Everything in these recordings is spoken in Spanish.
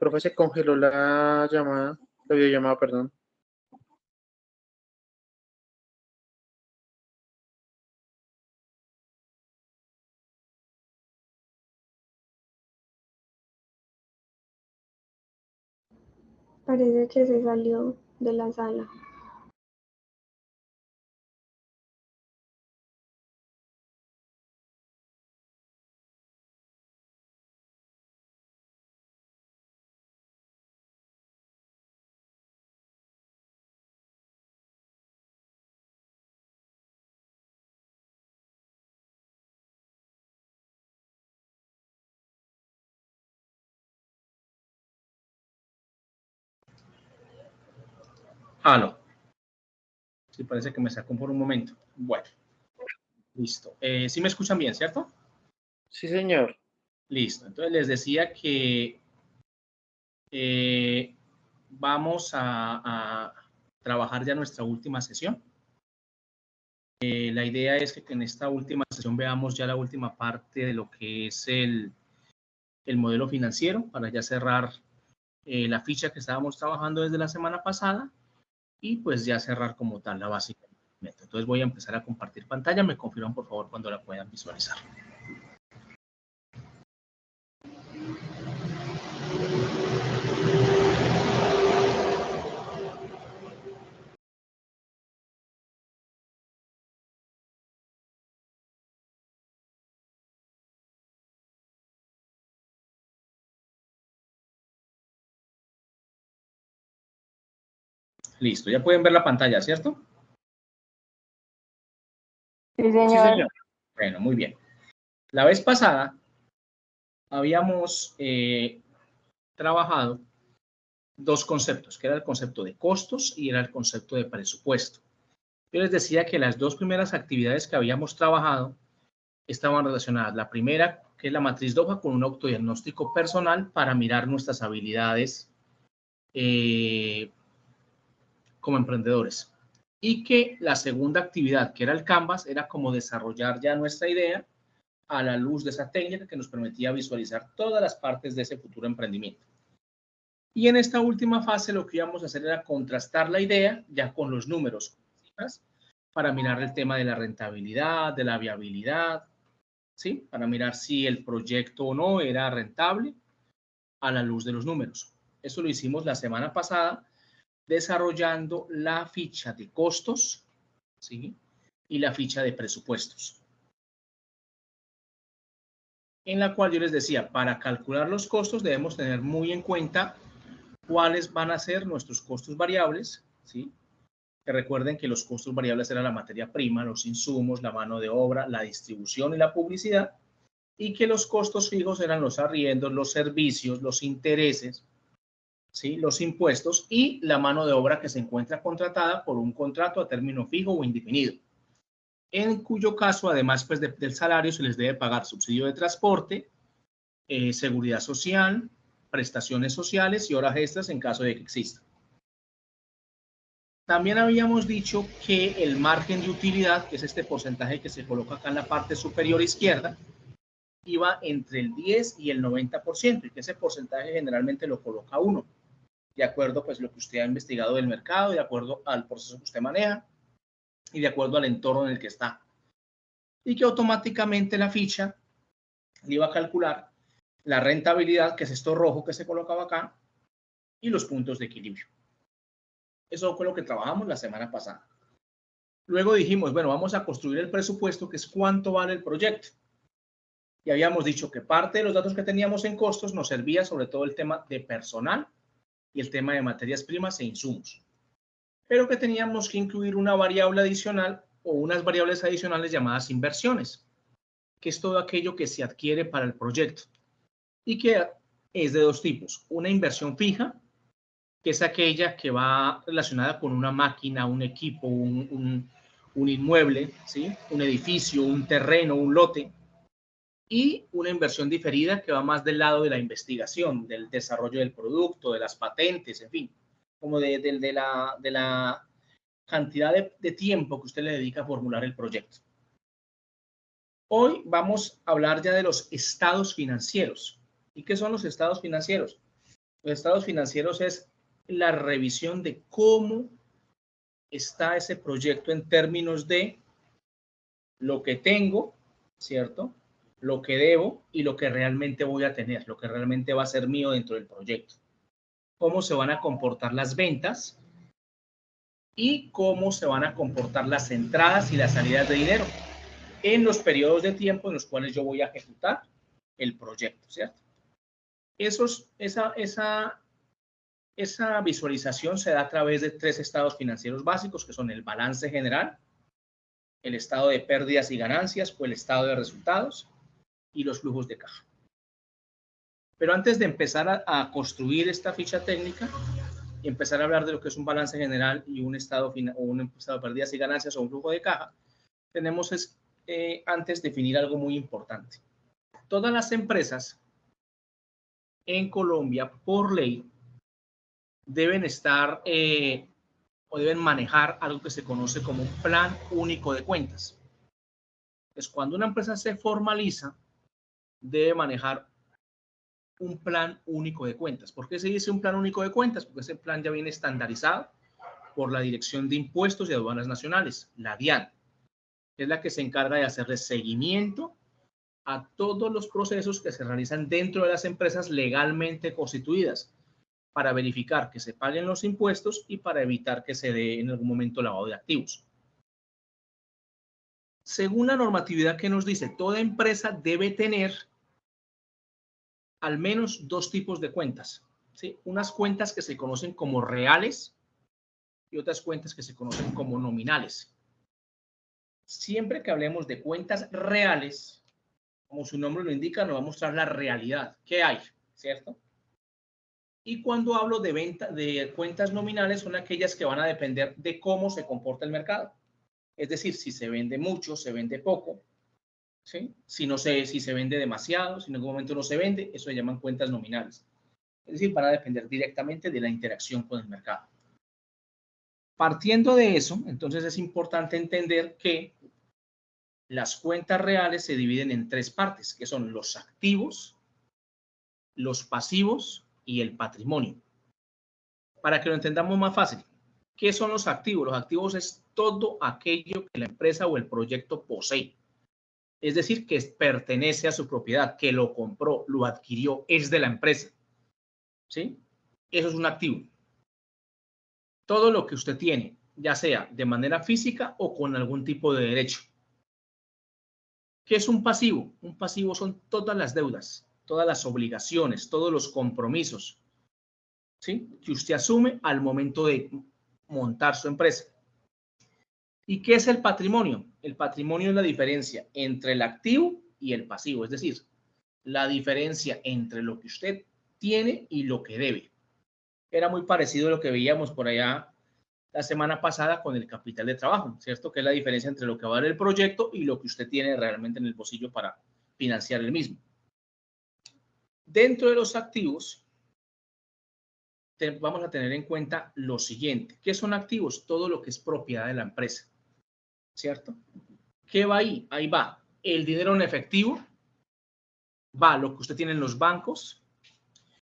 Profe, se congeló la llamada, la videollamada, perdón. Parece que se salió de la sala. Aló. Sí, parece que me sacó por un momento. Bueno, listo. ¿Sí me escuchan bien, cierto? Sí, señor. Listo. Entonces les decía que vamos a trabajar ya nuestra última sesión. La idea es que en esta última sesión veamos ya la última parte de lo que es el modelo financiero para ya cerrar la ficha que estábamos trabajando desde la semana pasada y pues ya cerrar como tal la básica. Entonces voy a empezar a compartir pantalla. Me confirman por favor cuando la puedan visualizar. Listo, ya pueden ver la pantalla, ¿cierto? Sí, señor. Sí, señor. Bueno, muy bien. La vez pasada habíamos trabajado dos conceptos, que era el concepto de costos y era el concepto de presupuesto. Yo les decía que las dos primeras actividades que habíamos trabajado estaban relacionadas. La primera, que es la matriz DOJA, con un autodiagnóstico personal para mirar nuestras habilidades como emprendedores. Y que la segunda actividad, que era el Canvas, era como desarrollar ya nuestra idea a la luz de esa técnica que nos permitía visualizar todas las partes de ese futuro emprendimiento. Y en esta última fase lo que íbamos a hacer era contrastar la idea ya con los números, para mirar el tema de la rentabilidad, de la viabilidad, ¿sí? Para mirar si el proyecto o no era rentable a la luz de los números. Eso lo hicimos la semana pasada desarrollando la ficha de costos, ¿sí? Y la ficha de presupuestos. En la cual yo les decía, para calcular los costos debemos tener muy en cuenta cuáles van a ser nuestros costos variables, ¿sí? Que recuerden que los costos variables eran la materia prima, los insumos, la mano de obra, la distribución y la publicidad, y que los costos fijos eran los arriendos, los servicios, los intereses, ¿sí? Los impuestos y la mano de obra que se encuentra contratada por un contrato a término fijo o indefinido, en cuyo caso, además pues, del salario, se les debe pagar subsidio de transporte, seguridad social, prestaciones sociales y horas extras en caso de que exista. También habíamos dicho que el margen de utilidad, que es este porcentaje que se coloca acá en la parte superior izquierda, iba entre el 10 y el 90%, y que ese porcentaje generalmente lo coloca uno, de acuerdo pues lo que usted ha investigado del mercado, de acuerdo al proceso que usted maneja y de acuerdo al entorno en el que está. Y que automáticamente la ficha le iba a calcular la rentabilidad, que es esto rojo que se colocaba acá, y los puntos de equilibrio. Eso fue lo que trabajamos la semana pasada. Luego dijimos, bueno, vamos a construir el presupuesto, que es cuánto vale el proyecto. Y habíamos dicho que parte de los datos que teníamos en costos nos servía sobre todo el tema de personal y el tema de materias primas e insumos. Pero que teníamos que incluir una variable adicional o unas variables adicionales llamadas inversiones, que es todo aquello que se adquiere para el proyecto y que es de dos tipos. Una inversión fija, que es aquella que va relacionada con una máquina, un equipo, un inmueble, ¿sí? Un edificio, un terreno, un lote. Y una inversión diferida que va más del lado de la investigación, del desarrollo del producto, de las patentes, en fin, como de la cantidad de tiempo que usted le dedica a formular el proyecto. Hoy vamos a hablar ya de los estados financieros. ¿Y qué son los estados financieros? Los estados financieros es la revisión de cómo está ese proyecto en términos de lo que tengo, ¿cierto? Lo que debo y lo que realmente voy a tener, lo que realmente va a ser mío dentro del proyecto. Cómo se van a comportar las ventas y cómo se van a comportar las entradas y las salidas de dinero en los periodos de tiempo en los cuales yo voy a ejecutar el proyecto, ¿cierto? Esa visualización se da a través de 3 estados financieros básicos, que son el balance general, el estado de pérdidas y ganancias o el estado de resultados y los flujos de caja. Pero antes de empezar a construir esta ficha técnica y empezar a hablar de lo que es un balance general y un estado de pérdidas y ganancias o un flujo de caja, tenemos antes definir algo muy importante. Todas las empresas en Colombia, por ley, deben estar o deben manejar algo que se conoce como un plan único de cuentas. Entonces, cuando una empresa se formaliza, debe manejar un plan único de cuentas. ¿Por qué se dice un plan único de cuentas? Porque ese plan ya viene estandarizado por la Dirección de Impuestos y Aduanas Nacionales, la DIAN, que es la que se encarga de hacerle seguimiento a todos los procesos que se realizan dentro de las empresas legalmente constituidas para verificar que se paguen los impuestos y para evitar que se dé en algún momento lavado de activos. Según la normatividad que nos dice, toda empresa debe tener al menos 2 tipos de cuentas, ¿sí? Unas cuentas que se conocen como reales y otras cuentas que se conocen como nominales. Siempre que hablemos de cuentas reales, como su nombre lo indica, nos va a mostrar la realidad que hay, ¿cierto? Y cuando hablo de cuentas nominales, son aquellas que van a depender de cómo se comporta el mercado. Es decir, si se vende mucho, se vende poco, ¿sí? Si se vende demasiado, si en algún momento no se vende, eso se llaman cuentas nominales. Es decir, van a depender directamente de la interacción con el mercado. Partiendo de eso, entonces es importante entender que las cuentas reales se dividen en 3 partes, que son los activos, los pasivos y el patrimonio. Para que lo entendamos más fácil, ¿qué son los activos? Los activos es todo aquello que la empresa o el proyecto posee. Es decir, que pertenece a su propiedad, que lo compró, lo adquirió, es de la empresa. ¿Sí? Eso es un activo. Todo lo que usted tiene, ya sea de manera física o con algún tipo de derecho. ¿Qué es un pasivo? Un pasivo son todas las deudas, todas las obligaciones, todos los compromisos, ¿sí? Que usted asume al momento de montar su empresa. ¿Y qué es el patrimonio? El patrimonio es la diferencia entre el activo y el pasivo, es decir, la diferencia entre lo que usted tiene y lo que debe. Era muy parecido a lo que veíamos por allá la semana pasada con el capital de trabajo, ¿cierto? Que es la diferencia entre lo que vale el proyecto y lo que usted tiene realmente en el bolsillo para financiar el mismo. Dentro de los activos, vamos a tener en cuenta lo siguiente. ¿Qué son activos? Todo lo que es propiedad de la empresa, ¿cierto? ¿Qué va ahí? Ahí va el dinero en efectivo, va lo que usted tiene en los bancos,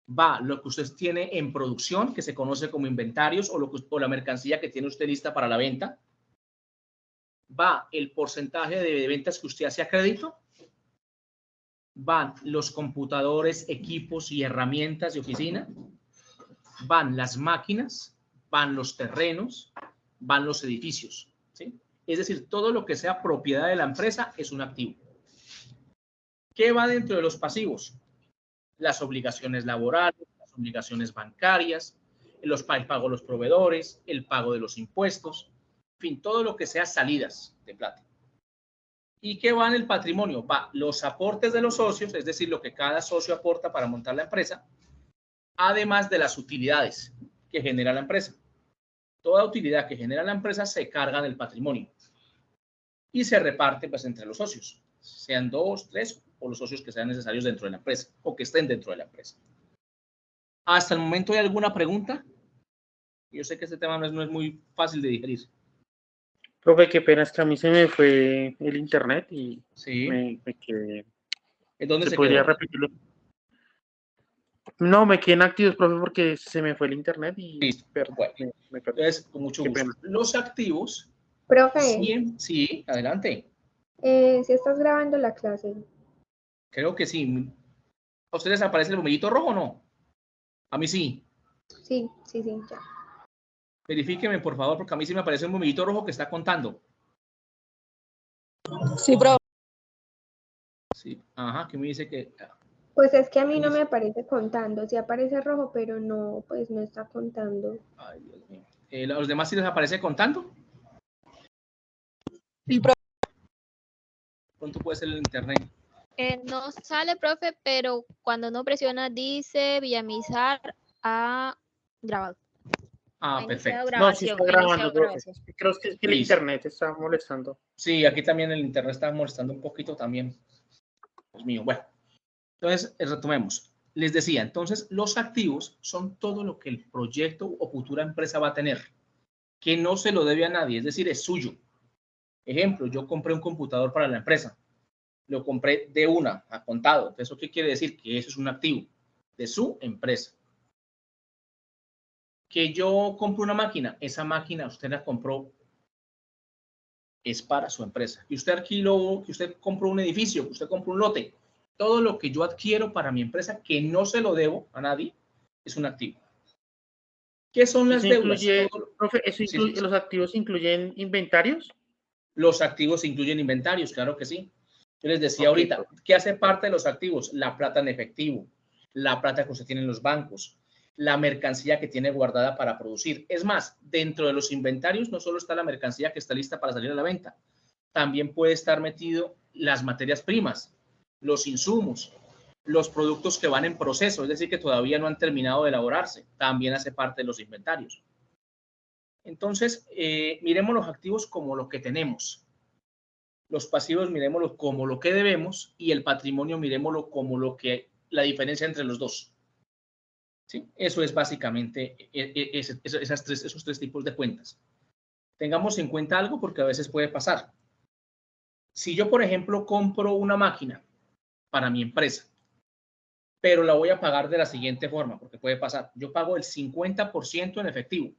va lo que usted tiene en producción, que se conoce como inventarios, o la mercancía que tiene usted lista para la venta, va el porcentaje de ventas que usted hace a crédito, van los computadores, equipos y herramientas de oficina, van las máquinas, van los terrenos, van los edificios, ¿sí? Es decir, todo lo que sea propiedad de la empresa es un activo. ¿Qué va dentro de los pasivos? Las obligaciones laborales, las obligaciones bancarias, el pago a los proveedores, el pago de los impuestos, en fin, todo lo que sea salidas de plata. ¿Y qué va en el patrimonio? Va los aportes de los socios, es decir, lo que cada socio aporta para montar la empresa, además de las utilidades que genera la empresa. Toda utilidad que genera la empresa se carga del patrimonio y se reparte pues entre los socios, sean 2, 3 o los socios que sean necesarios dentro de la empresa o que estén dentro de la empresa. ¿Hasta el momento hay alguna pregunta? Yo sé que este tema no es muy fácil de digerir. Profe, qué pena, es que a mí se me fue el internet y sí. me quedé. ¿En dónde se podría quedó? repetirlo? No, me quedé en activos, profe, porque se me fue el internet y Listo. Bueno, me perdí. entonces, con mucho Qué gusto. pena. Los activos, Profe, sí, adelante. si estás grabando la clase. Creo que sí. ¿A ustedes aparece el bomellito rojo o no? A mí sí. Sí, ya. Verifíqueme, por favor, porque a mí sí me aparece un bomellito rojo que está contando. Sí, profe. Sí, ajá, que me dice que... Pues es que a mí no me aparece contando, sí aparece rojo, pero no, pues no está contando. Ay, Dios mío. ¿A los demás sí les aparece contando? Sí, profe. ¿Cuánto puede ser el internet? No sale, profe, pero cuando uno presiona dice Villamizar ha grabado. Ah, Ha iniciado perfecto. No, sí grabación. está Ha grabando, iniciado profe. grabación. Creo que es que el Listo. internet está molestando. Sí, aquí también el internet está molestando un poquito también. Dios mío, bueno. Entonces, retomemos. Les decía, entonces, los activos son todo lo que el proyecto o futura empresa va a tener, que no se lo debe a nadie, es decir, es suyo. Ejemplo, yo compré un computador para la empresa, lo compré de una, a contado. ¿Eso qué quiere decir? Que eso es un activo de su empresa. Que yo compro una máquina, esa máquina usted la compró, es para su empresa. Que usted alquiló, que usted compró un edificio, que usted compró un lote, todo lo que yo adquiero para mi empresa, que no se lo debo a nadie, es un activo. ¿Qué son las Eso deudas? incluye, profe, Sí, sí, sí. los activos incluyen inventarios. Los activos incluyen inventarios, claro que sí. Yo les decía Ok, ahorita, profe. ¿qué hace parte de los activos? La plata en efectivo, la plata que usted tiene en los bancos, la mercancía que tiene guardada para producir. Es más, dentro de los inventarios no solo está la mercancía que está lista para salir a la venta, también puede estar metido las materias primas, los insumos, los productos que van en proceso, es decir, que todavía no han terminado de elaborarse, también hace parte de los inventarios. Entonces, miremos los activos como lo que tenemos, los pasivos miremoslo como lo que debemos y el patrimonio miremoslo como lo que, la diferencia entre los dos. ¿Sí? Eso es básicamente esos tres tipos de cuentas. Tengamos en cuenta algo porque a veces puede pasar. Si yo, por ejemplo, compro una máquina para mi empresa, pero la voy a pagar de la siguiente forma, porque puede pasar. Yo pago el 50% en efectivo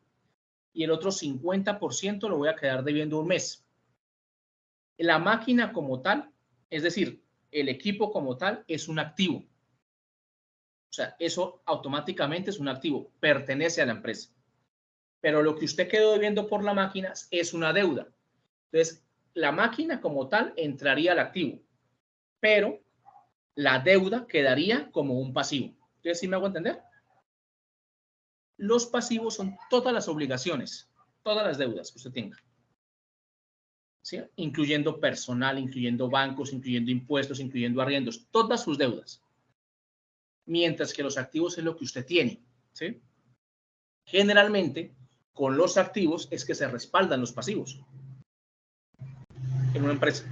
y el otro 50% lo voy a quedar debiendo un mes. La máquina como tal, es decir, el equipo como tal, es un activo. O sea, eso automáticamente es un activo, pertenece a la empresa. Pero lo que usted quedó debiendo por la máquina es una deuda. Entonces, la máquina como tal entraría al activo, pero la deuda quedaría como un pasivo. Entonces, ¿sí me hago entender? Los pasivos son todas las obligaciones, todas las deudas que usted tenga, ¿sí? Incluyendo personal, incluyendo bancos, incluyendo impuestos, incluyendo arriendos, todas sus deudas. Mientras que los activos es lo que usted tiene, ¿sí? Generalmente, con los activos es que se respaldan los pasivos en una empresa.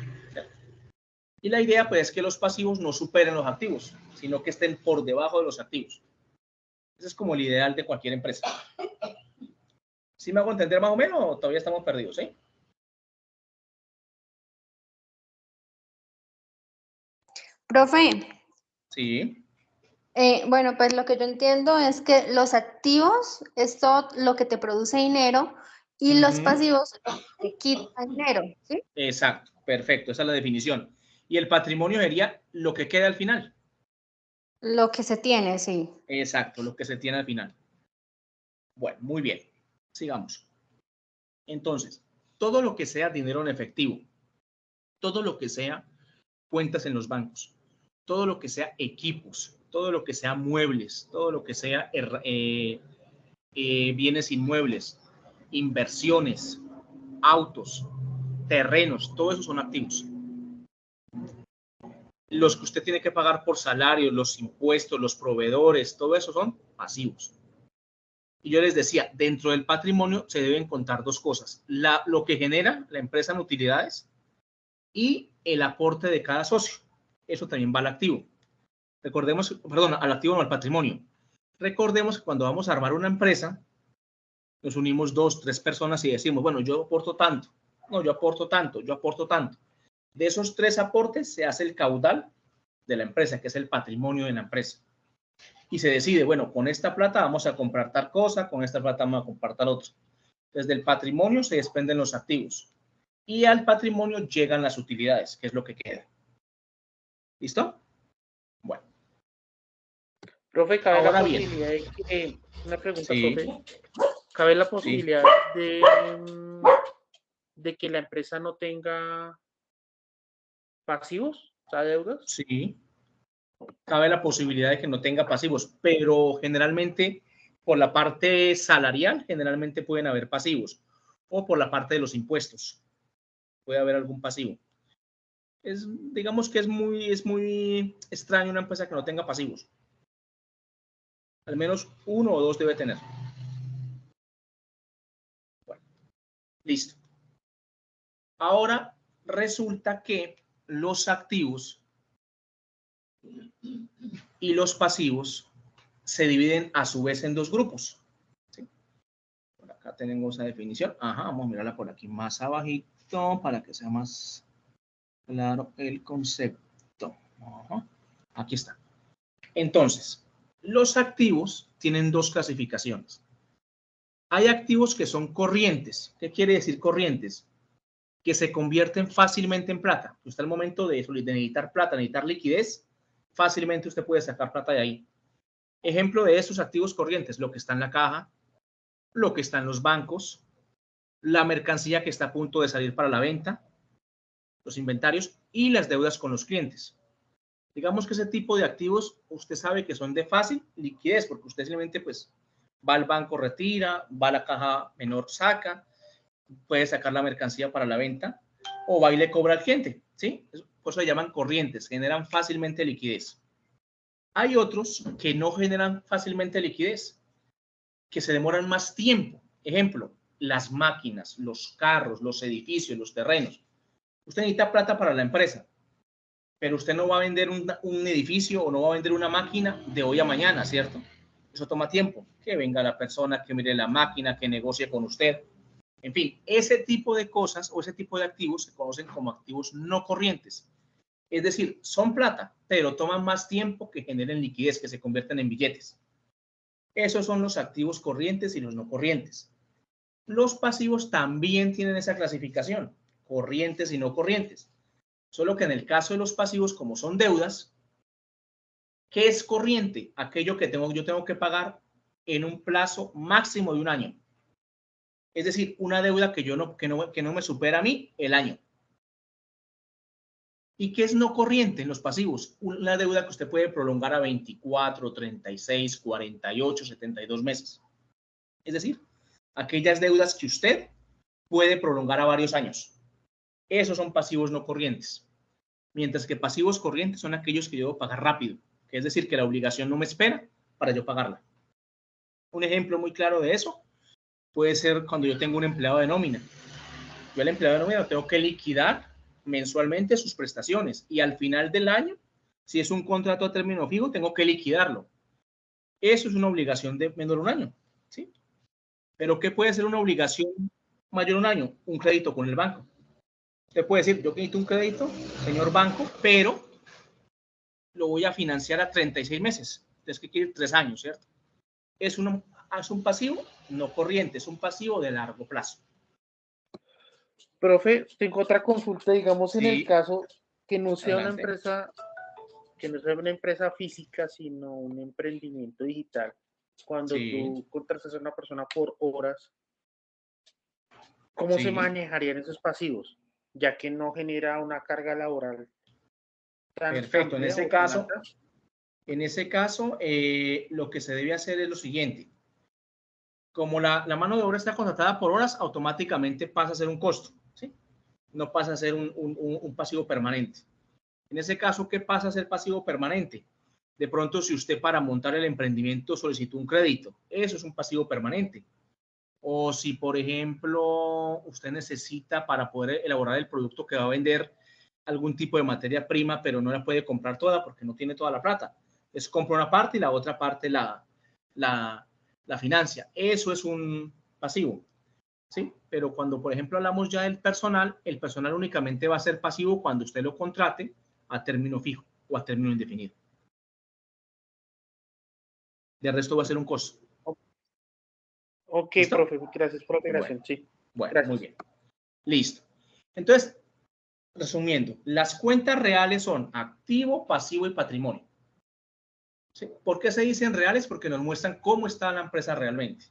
Y la idea, pues, es que los pasivos no superen los activos, sino que estén por debajo de los activos. Ese es como el ideal de cualquier empresa. ¿Sí me hago entender más o menos o todavía estamos perdidos, ¿sí? Profe, Sí. bueno, pues lo que yo entiendo es que los activos es todo lo que te produce dinero y los pasivos te quita dinero, ¿sí? Exacto, perfecto, esa es la definición. Y el patrimonio sería lo que queda al final. Lo que se tiene, sí. Exacto, lo que se tiene al final. Bueno, muy bien. Sigamos. Entonces, todo lo que sea dinero en efectivo, todo lo que sea cuentas en los bancos, todo lo que sea equipos, todo lo que sea muebles, todo lo que sea bienes inmuebles, inversiones, autos, terrenos, todo eso son activos. Los que usted tiene que pagar por salarios, los impuestos, los proveedores, todo eso son pasivos. Y yo les decía, dentro del patrimonio se deben contar dos cosas, lo que genera la empresa en utilidades y el aporte de cada socio. Eso también va al activo. Recordemos, perdón, al activo no al patrimonio. Recordemos que cuando vamos a armar una empresa, nos unimos 2, 3 personas y decimos, bueno, yo aporto tanto, no, yo aporto tanto, yo aporto tanto. De esos 3 aportes se hace el caudal de la empresa, que es el patrimonio de la empresa. Y se decide, bueno, con esta plata vamos a comprar tal cosa, con esta plata vamos a comprar tal otra. Desde el patrimonio se desprenden los activos y al patrimonio llegan las utilidades, que es lo que queda. ¿Listo? Bueno. Profe, cabe Ahora la bien. posibilidad de que, una pregunta, Sí. profe, cabe la posibilidad de que la empresa no tenga pasivos, o sea, deudas. Sí. Cabe la posibilidad de que no tenga pasivos, pero generalmente por la parte salarial, generalmente pueden haber pasivos, o por la parte de los impuestos, puede haber algún pasivo. Digamos que es muy extraño una empresa que no tenga pasivos. Al menos uno o dos debe tener. Bueno, listo. Ahora resulta que los activos y los pasivos se dividen a su vez en dos grupos. ¿Sí? Por acá tenemos esa definición. Ajá, vamos a mirarla por aquí más abajito para que sea más claro el concepto. Ajá. Aquí está. Entonces, los activos tienen dos clasificaciones. Hay activos que son corrientes. ¿Qué quiere decir corrientes? Que se convierten fácilmente en plata. Usted al momento de necesitar plata, necesitar liquidez, fácilmente usted puede sacar plata de ahí. Ejemplo de esos activos corrientes, lo que está en la caja, lo que está en los bancos, la mercancía que está a punto de salir para la venta, los inventarios y las deudas con los clientes. Digamos que ese tipo de activos usted sabe que son de fácil liquidez, porque usted simplemente pues va al banco, retira, va a la caja menor, saca, puede sacar la mercancía para la venta o va y le cobra al cliente, ¿sí? Por eso se llaman corrientes, generan fácilmente liquidez. Hay otros que no generan fácilmente liquidez, que se demoran más tiempo. Ejemplo, las máquinas, los carros, los edificios, los terrenos. Usted necesita plata para la empresa, pero usted no va a vender un edificio o no va a vender una máquina de hoy a mañana, ¿cierto? Eso toma tiempo. Que venga la persona, que mire la máquina, que negocie con usted. En fin, ese tipo de cosas o ese tipo de activos se conocen como activos no corrientes. Es decir, son plata, pero toman más tiempo que generen liquidez, que se convierten en billetes. Esos son los activos corrientes y los no corrientes. Los pasivos también tienen esa clasificación, corrientes y no corrientes. Solo que en el caso de los pasivos, como son deudas, ¿qué es corriente? Aquello que yo tengo que pagar en un plazo máximo de un año. Es decir, una deuda que no me supera a mí el año. ¿Y qué es no corriente en los pasivos? Una deuda que usted puede prolongar a 24, 36, 48, 72 meses. Es decir, aquellas deudas que usted puede prolongar a varios años. Esos son pasivos no corrientes. Mientras que pasivos corrientes son aquellos que yo debo pagar rápido, que es decir, que la obligación no me espera para yo pagarla. Un ejemplo muy claro de eso puede ser cuando yo tengo un empleado de nómina. Yo al empleado de nómina tengo que liquidar mensualmente sus prestaciones y al final del año, si es un contrato a término fijo, tengo que liquidarlo. Eso es una obligación de menor a un año, ¿sí? Pero ¿qué puede ser una obligación mayor a un año? Un crédito con el banco. Usted puede decir, yo necesito un crédito, señor banco, pero lo voy a financiar a 36 meses. Entonces, ¿qué quiere? 3 años, ¿cierto? Es un pasivo no corriente, es un pasivo de largo plazo. Profe, tengo otra consulta, digamos, Sí. en el caso que no sea Adelante. una empresa física, sino un emprendimiento digital. Cuando Sí. tú contratas a una persona por horas, ¿cómo se manejarían esos pasivos? Ya que no genera una carga laboral tan Perfecto. amplia o tan alta. En ese caso, lo que se debe hacer es lo siguiente. Como la mano de obra está contratada por horas, automáticamente pasa a ser un costo, ¿sí? No pasa a ser un pasivo permanente. En ese caso, ¿qué pasa a ser pasivo permanente? De pronto, si usted para montar el emprendimiento solicitó un crédito, eso es un pasivo permanente. O si, por ejemplo, usted necesita para poder elaborar el producto que va a vender algún tipo de materia prima, pero no la puede comprar toda porque no tiene toda la plata. Es compra una parte y la otra parte la financia. Eso es un pasivo, ¿sí? Pero cuando, por ejemplo, hablamos ya del personal, el personal únicamente va a ser pasivo cuando usted lo contrate a término fijo o a término indefinido. De resto va a ser un costo. Ok, ¿Listo? profe, gracias por la aclaración, sí. Bueno, Gracias. muy bien. Listo. Entonces, resumiendo, las cuentas reales son activo, pasivo y patrimonio. ¿Sí? ¿Por qué se dicen reales? Porque nos muestran cómo está la empresa realmente.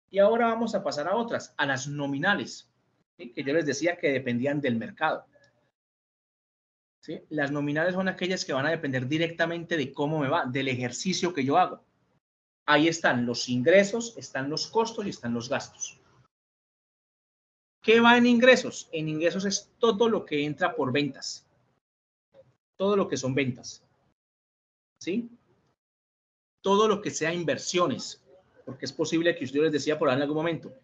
Y ahora vamos a pasar a otras, a las nominales, ¿sí? Que yo les decía que dependían del mercado. ¿Sí? Las nominales son aquellas que van a depender directamente de cómo me va, del ejercicio que yo hago. Ahí están los ingresos, están los costos y están los gastos. ¿Qué va en ingresos? En ingresos es todo lo que entra por ventas. Todo lo que son ventas. ¿Sí? Todo lo que sea inversiones. Porque es posible que yo les decía por ahí en algún momento,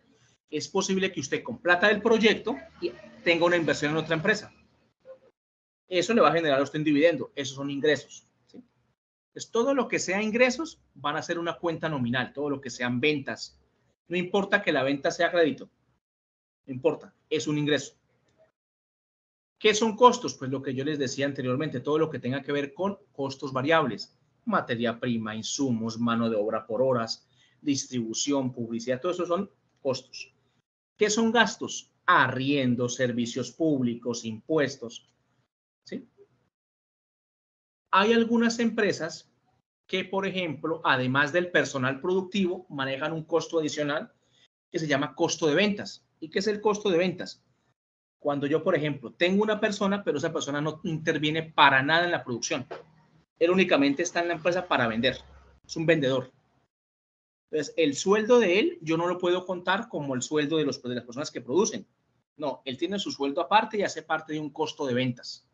es posible que usted con plata del proyecto tenga una inversión en otra empresa. Eso le va a generar a usted un dividendo. Esos son ingresos. ¿Sí? Entonces, todo lo que sea ingresos van a ser una cuenta nominal. Todo lo que sean ventas. No importa que la venta sea crédito. No importa. Es un ingreso. ¿Qué son costos? Pues lo que yo les decía anteriormente. Todo lo que tenga que ver con costos variables. Materia prima, insumos, mano de obra por horas, distribución, publicidad. Todo eso son costos. ¿Qué son gastos? Arriendos, servicios públicos, impuestos. ¿Sí? Hay algunas empresas que, por ejemplo, además del personal productivo, manejan un costo adicional que se llama costo de ventas. ¿Y qué es el costo de ventas? Cuando yo, por ejemplo, tengo una persona, pero esa persona no interviene para nada en la producción. Él únicamente está en la empresa para vender. Es un vendedor. Entonces, el sueldo de él, yo no lo puedo contar como el sueldo de las personas que producen. No, él tiene su sueldo aparte y hace parte de un costo de ventas.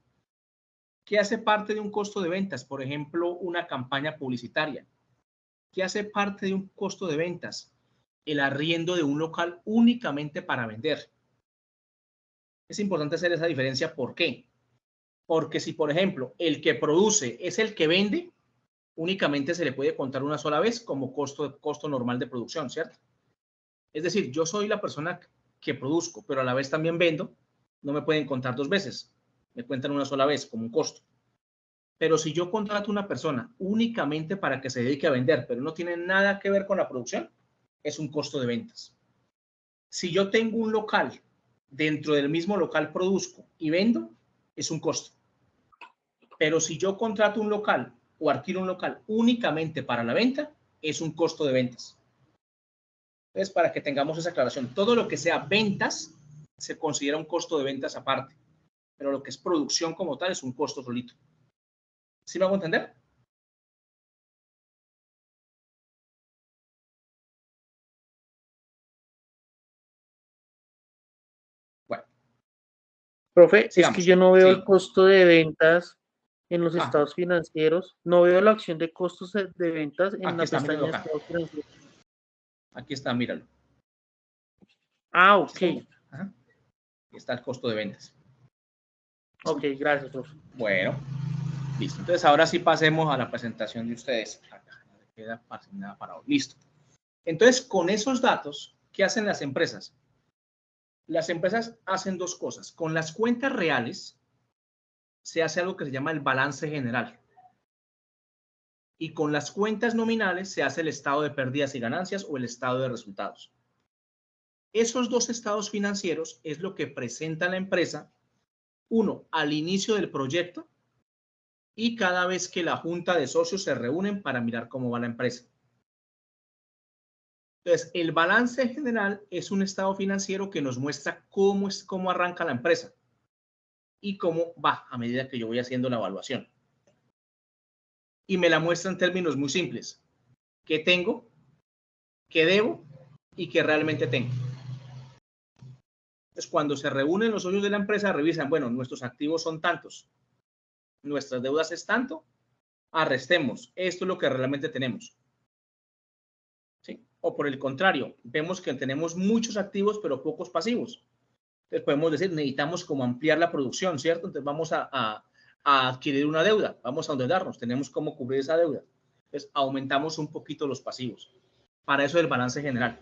¿Qué hace parte de un costo de ventas? Por ejemplo, una campaña publicitaria. ¿Qué hace parte de un costo de ventas? El arriendo de un local únicamente para vender. Es importante hacer esa diferencia. ¿Por qué? Porque si, por ejemplo, el que produce es el que vende, únicamente se le puede contar una sola vez como costo normal de producción, ¿cierto? Es decir, yo soy la persona que produzco, pero a la vez también vendo, no me pueden contar dos veces, me cuentan una sola vez como un costo. Pero si yo contrato una persona únicamente para que se dedique a vender, pero no tiene nada que ver con la producción, es un costo de ventas. Si yo tengo un local, dentro del mismo local produzco y vendo, es un costo. Pero si yo contrato un local o alquilo un local únicamente para la venta, es un costo de ventas. Entonces, para que tengamos esa aclaración, todo lo que sea ventas se considera un costo de ventas aparte, pero lo que es producción como tal es un costo solito. ¿Sí me hago entender? Bueno. Profe, Sigamos. es que yo no veo Sí. el costo de ventas en los Ah. estados financieros. No veo la opción de costos de ventas en Aquí la está, pestaña de míralo acá. estados financieros. Aquí está, míralo. Ah, ok. Ajá. Aquí está el costo de ventas. Ok, gracias, profe. Bueno, listo. Entonces, ahora sí pasemos a la presentación de ustedes. Acá queda asignada para hoy. Listo. Entonces, con esos datos, ¿qué hacen las empresas? Las empresas hacen dos cosas. Con las cuentas reales se hace algo que se llama el balance general. Y con las cuentas nominales se hace el estado de pérdidas y ganancias o el estado de resultados. Esos dos estados financieros es lo que presenta la empresa, uno, al inicio del proyecto y cada vez que la junta de socios se reúnen para mirar cómo va la empresa. Entonces, el balance general es un estado financiero que nos muestra cómo arranca la empresa y cómo va a medida que yo voy haciendo la evaluación. Y me la muestra en términos muy simples. ¿Qué tengo? ¿Qué debo? ¿Y qué realmente tengo? Entonces, cuando se reúnen los socios de la empresa, revisan, bueno, nuestros activos son tantos, nuestras deudas es tanto, restemos, esto es lo que realmente tenemos. ¿Sí? O por el contrario, vemos que tenemos muchos activos, pero pocos pasivos. Entonces podemos decir, necesitamos como ampliar la producción, ¿cierto? Entonces vamos a adquirir una deuda, vamos a endeudarnos, tenemos cómo cubrir esa deuda. Entonces aumentamos un poquito los pasivos. Para eso el balance general,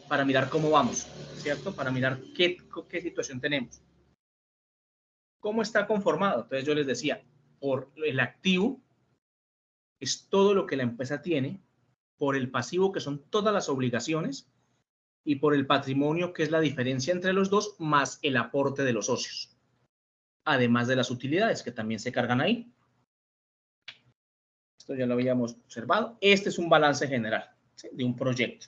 para mirar cómo vamos, ¿cierto? Para mirar qué situación tenemos. ¿Cómo está conformado? Entonces yo les decía, por el activo es todo lo que la empresa tiene por el pasivo, que son todas las obligaciones, y por el patrimonio, que es la diferencia entre los dos, más el aporte de los socios, además de las utilidades que también se cargan ahí. Esto ya lo habíamos observado. Este es un balance general, ¿sí?, de un proyecto.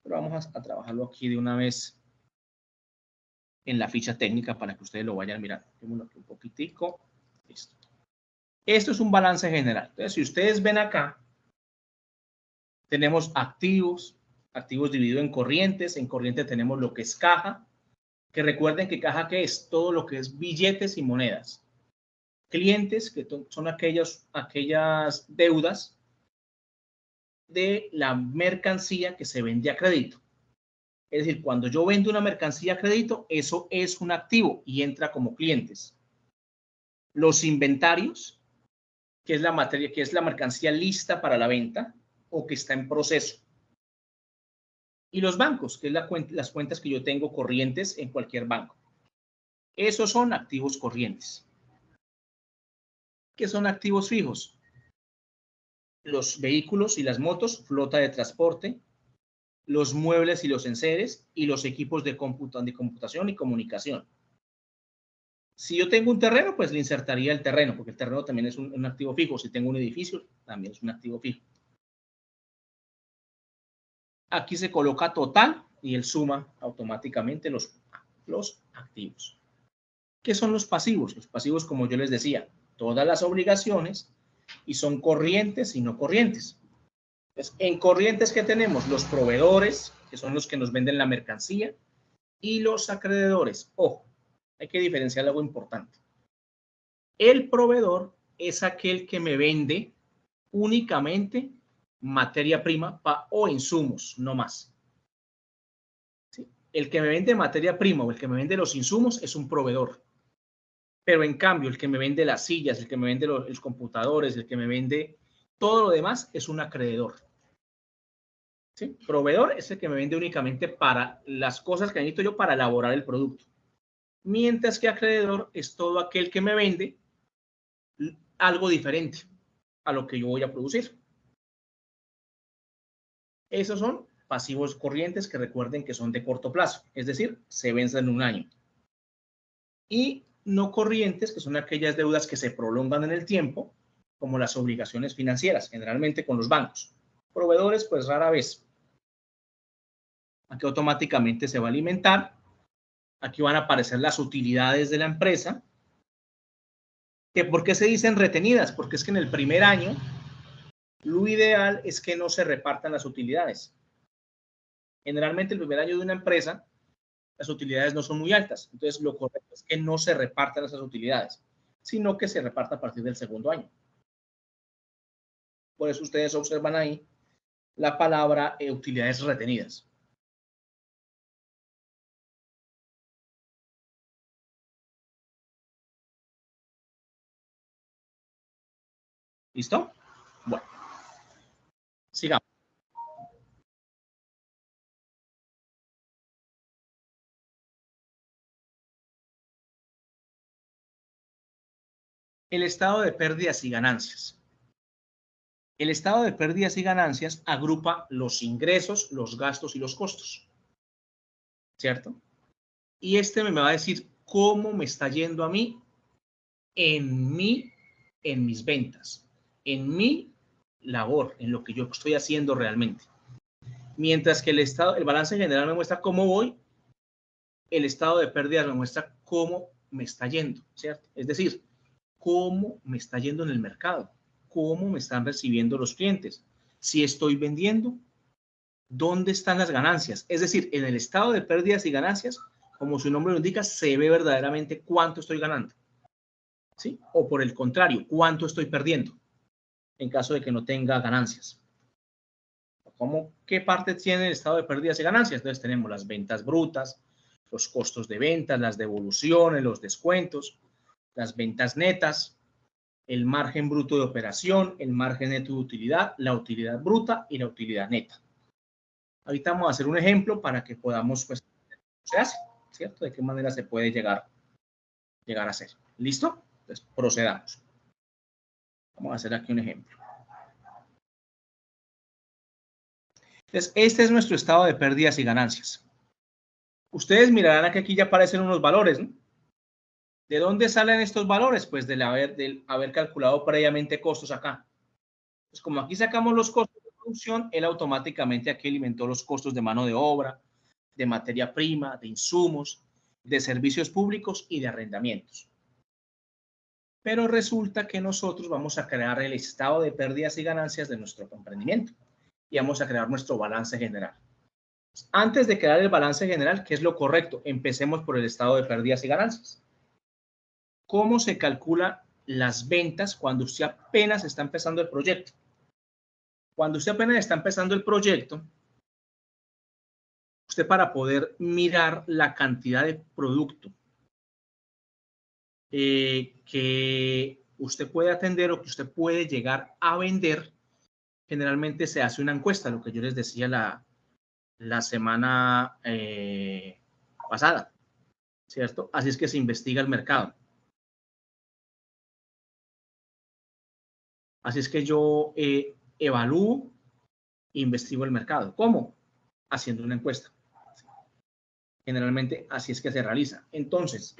Pero vamos a trabajarlo aquí de una vez en la ficha técnica para que ustedes lo vayan mirando. Démoslo aquí un poquitico. Listo. Esto es un balance general. Entonces, si ustedes ven acá, tenemos activos dividido en corrientes. En corriente tenemos lo que es caja, que recuerden que caja, ¿qué es? Todo lo que es billetes y monedas. Clientes, que son aquellas deudas de la mercancía que se vende a crédito. Es decir, cuando yo vendo una mercancía a crédito, eso es un activo y entra como clientes. Los inventarios, que es la materia, que es la mercancía lista para la venta o que está en proceso. Y los bancos, que es las cuentas que yo tengo corrientes en cualquier banco. Esos son activos corrientes. ¿Qué son activos fijos? Los vehículos y las motos, flota de transporte, los muebles y los enseres, y los equipos de computación y comunicación. Si yo tengo un terreno, pues le insertaría el terreno, porque el terreno también es un activo fijo. Si tengo un edificio, también es un activo fijo. Aquí se coloca total y él suma automáticamente los activos. ¿Qué son los pasivos? Los pasivos, como yo les decía, todas las obligaciones, y son corrientes y no corrientes. Entonces, en corrientes, ¿qué tenemos? Los proveedores, que son los que nos venden la mercancía, y los acreedores. Ojo, hay que diferenciar algo importante. El proveedor es aquel que me vende únicamente materia prima o insumos, no más. ¿Sí? El que me vende materia prima o el que me vende los insumos es un proveedor. Pero en cambio, el que me vende las sillas, el que me vende los computadores, el que me vende todo lo demás es un acreedor. ¿Sí? Proveedor es el que me vende únicamente para las cosas que necesito yo para elaborar el producto. Mientras que acreedor es todo aquel que me vende algo diferente a lo que yo voy a producir. Esos son pasivos corrientes, que recuerden que son de corto plazo, es decir, se vencen en un año. Y no corrientes, que son aquellas deudas que se prolongan en el tiempo, como las obligaciones financieras, generalmente con los bancos. Proveedores, pues rara vez. Aquí automáticamente se va a alimentar. Aquí van a aparecer las utilidades de la empresa. ¿Por qué se dicen retenidas? Porque es que en el primer año lo ideal es que no se repartan las utilidades. Generalmente el primer año de una empresa las utilidades no son muy altas. Entonces lo correcto es que no se repartan esas utilidades, sino que se reparta a partir del segundo año. Por eso ustedes observan ahí la palabra utilidades retenidas. ¿Listo? Bueno, sigamos. El estado de pérdidas y ganancias. El estado de pérdidas y ganancias agrupa los ingresos, los gastos y los costos. ¿Cierto? Y este me va a decir cómo me está yendo a mí en mis ventas, en mi labor, en lo que yo estoy haciendo realmente. Mientras que el balance general me muestra cómo voy, el estado de pérdidas me muestra cómo me está yendo, ¿cierto? Es decir, cómo me está yendo en el mercado, cómo me están recibiendo los clientes, si estoy vendiendo, dónde están las ganancias. Es decir, en el estado de pérdidas y ganancias, como su nombre lo indica, se ve verdaderamente cuánto estoy ganando, ¿sí? O por el contrario, cuánto estoy perdiendo en caso de que no tenga ganancias. ¿Qué parte tiene el estado de pérdidas y ganancias? Entonces tenemos las ventas brutas, los costos de ventas, las devoluciones, los descuentos, las ventas netas, el margen bruto de operación, el margen neto de utilidad, la utilidad bruta y la utilidad neta. Ahorita vamos a hacer un ejemplo para que podamos, pues, se hace, ¿cierto? De qué manera se puede llegar a hacer. ¿Listo? Entonces, procedamos. Vamos a hacer aquí un ejemplo. Entonces, este es nuestro estado de pérdidas y ganancias. Ustedes mirarán que aquí ya aparecen unos valores, ¿no? ¿De dónde salen estos valores? Pues del haber calculado previamente costos acá. Pues como aquí sacamos los costos de producción, él automáticamente aquí alimentó los costos de mano de obra, de materia prima, de insumos, de servicios públicos y de arrendamientos. Pero resulta que nosotros vamos a crear el estado de pérdidas y ganancias de nuestro emprendimiento y vamos a crear nuestro balance general. Antes de crear el balance general, ¿qué es lo correcto? Empecemos por el estado de pérdidas y ganancias. ¿Cómo se calcula las ventas cuando usted apenas está empezando el proyecto? Cuando usted apenas está empezando el proyecto, usted para poder mirar la cantidad de producto que usted puede atender o que usted puede llegar a vender, generalmente se hace una encuesta, lo que yo les decía la semana pasada, ¿cierto? Así es que se investiga el mercado. Así es que yo evalúo e investigo el mercado. ¿Cómo? Haciendo una encuesta. Generalmente así es que se realiza. Entonces,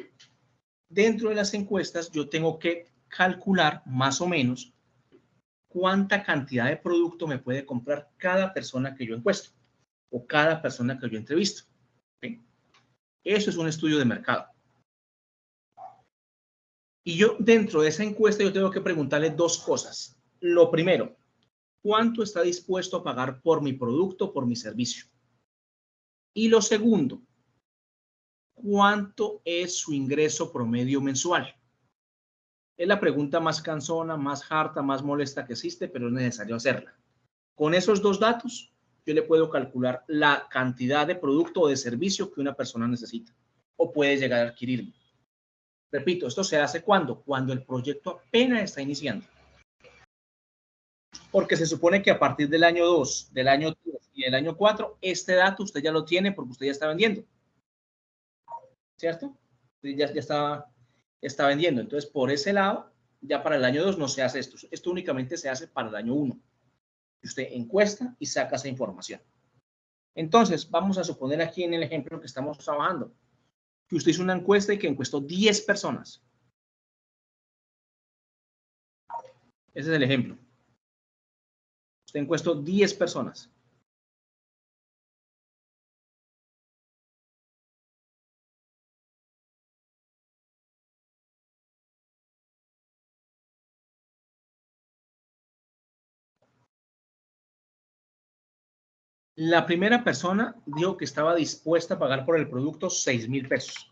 dentro de las encuestas yo tengo que calcular más o menos cuánta cantidad de producto me puede comprar cada persona que yo encuesto o cada persona que yo entrevisto. ¿Sí? Eso es un estudio de mercado. Y yo dentro de esa encuesta yo tengo que preguntarle dos cosas. Lo primero, ¿cuánto está dispuesto a pagar por mi producto, por mi servicio? Y lo segundo, ¿cuánto es su ingreso promedio mensual? Es la pregunta más cansona, más harta, más molesta que existe, pero es necesario hacerla. Con esos dos datos, yo le puedo calcular la cantidad de producto o de servicio que una persona necesita o puede llegar a adquirir. Repito, esto se hace ¿cuándo? Cuando el proyecto apenas está iniciando. Porque se supone que a partir del año 2, del año 3 y del año 4, este dato usted ya lo tiene porque usted ya está vendiendo. ¿Cierto? Usted ya está vendiendo. Entonces, por ese lado, ya para el año 2 no se hace esto. Esto únicamente se hace para el año 1. Usted encuesta y saca esa información. Entonces, vamos a suponer aquí en el ejemplo que estamos trabajando, que usted hizo una encuesta y que encuestó 10 personas. Ese es el ejemplo. Usted encuestó 10 personas. La primera persona dijo que estaba dispuesta a pagar por el producto 6,000 pesos.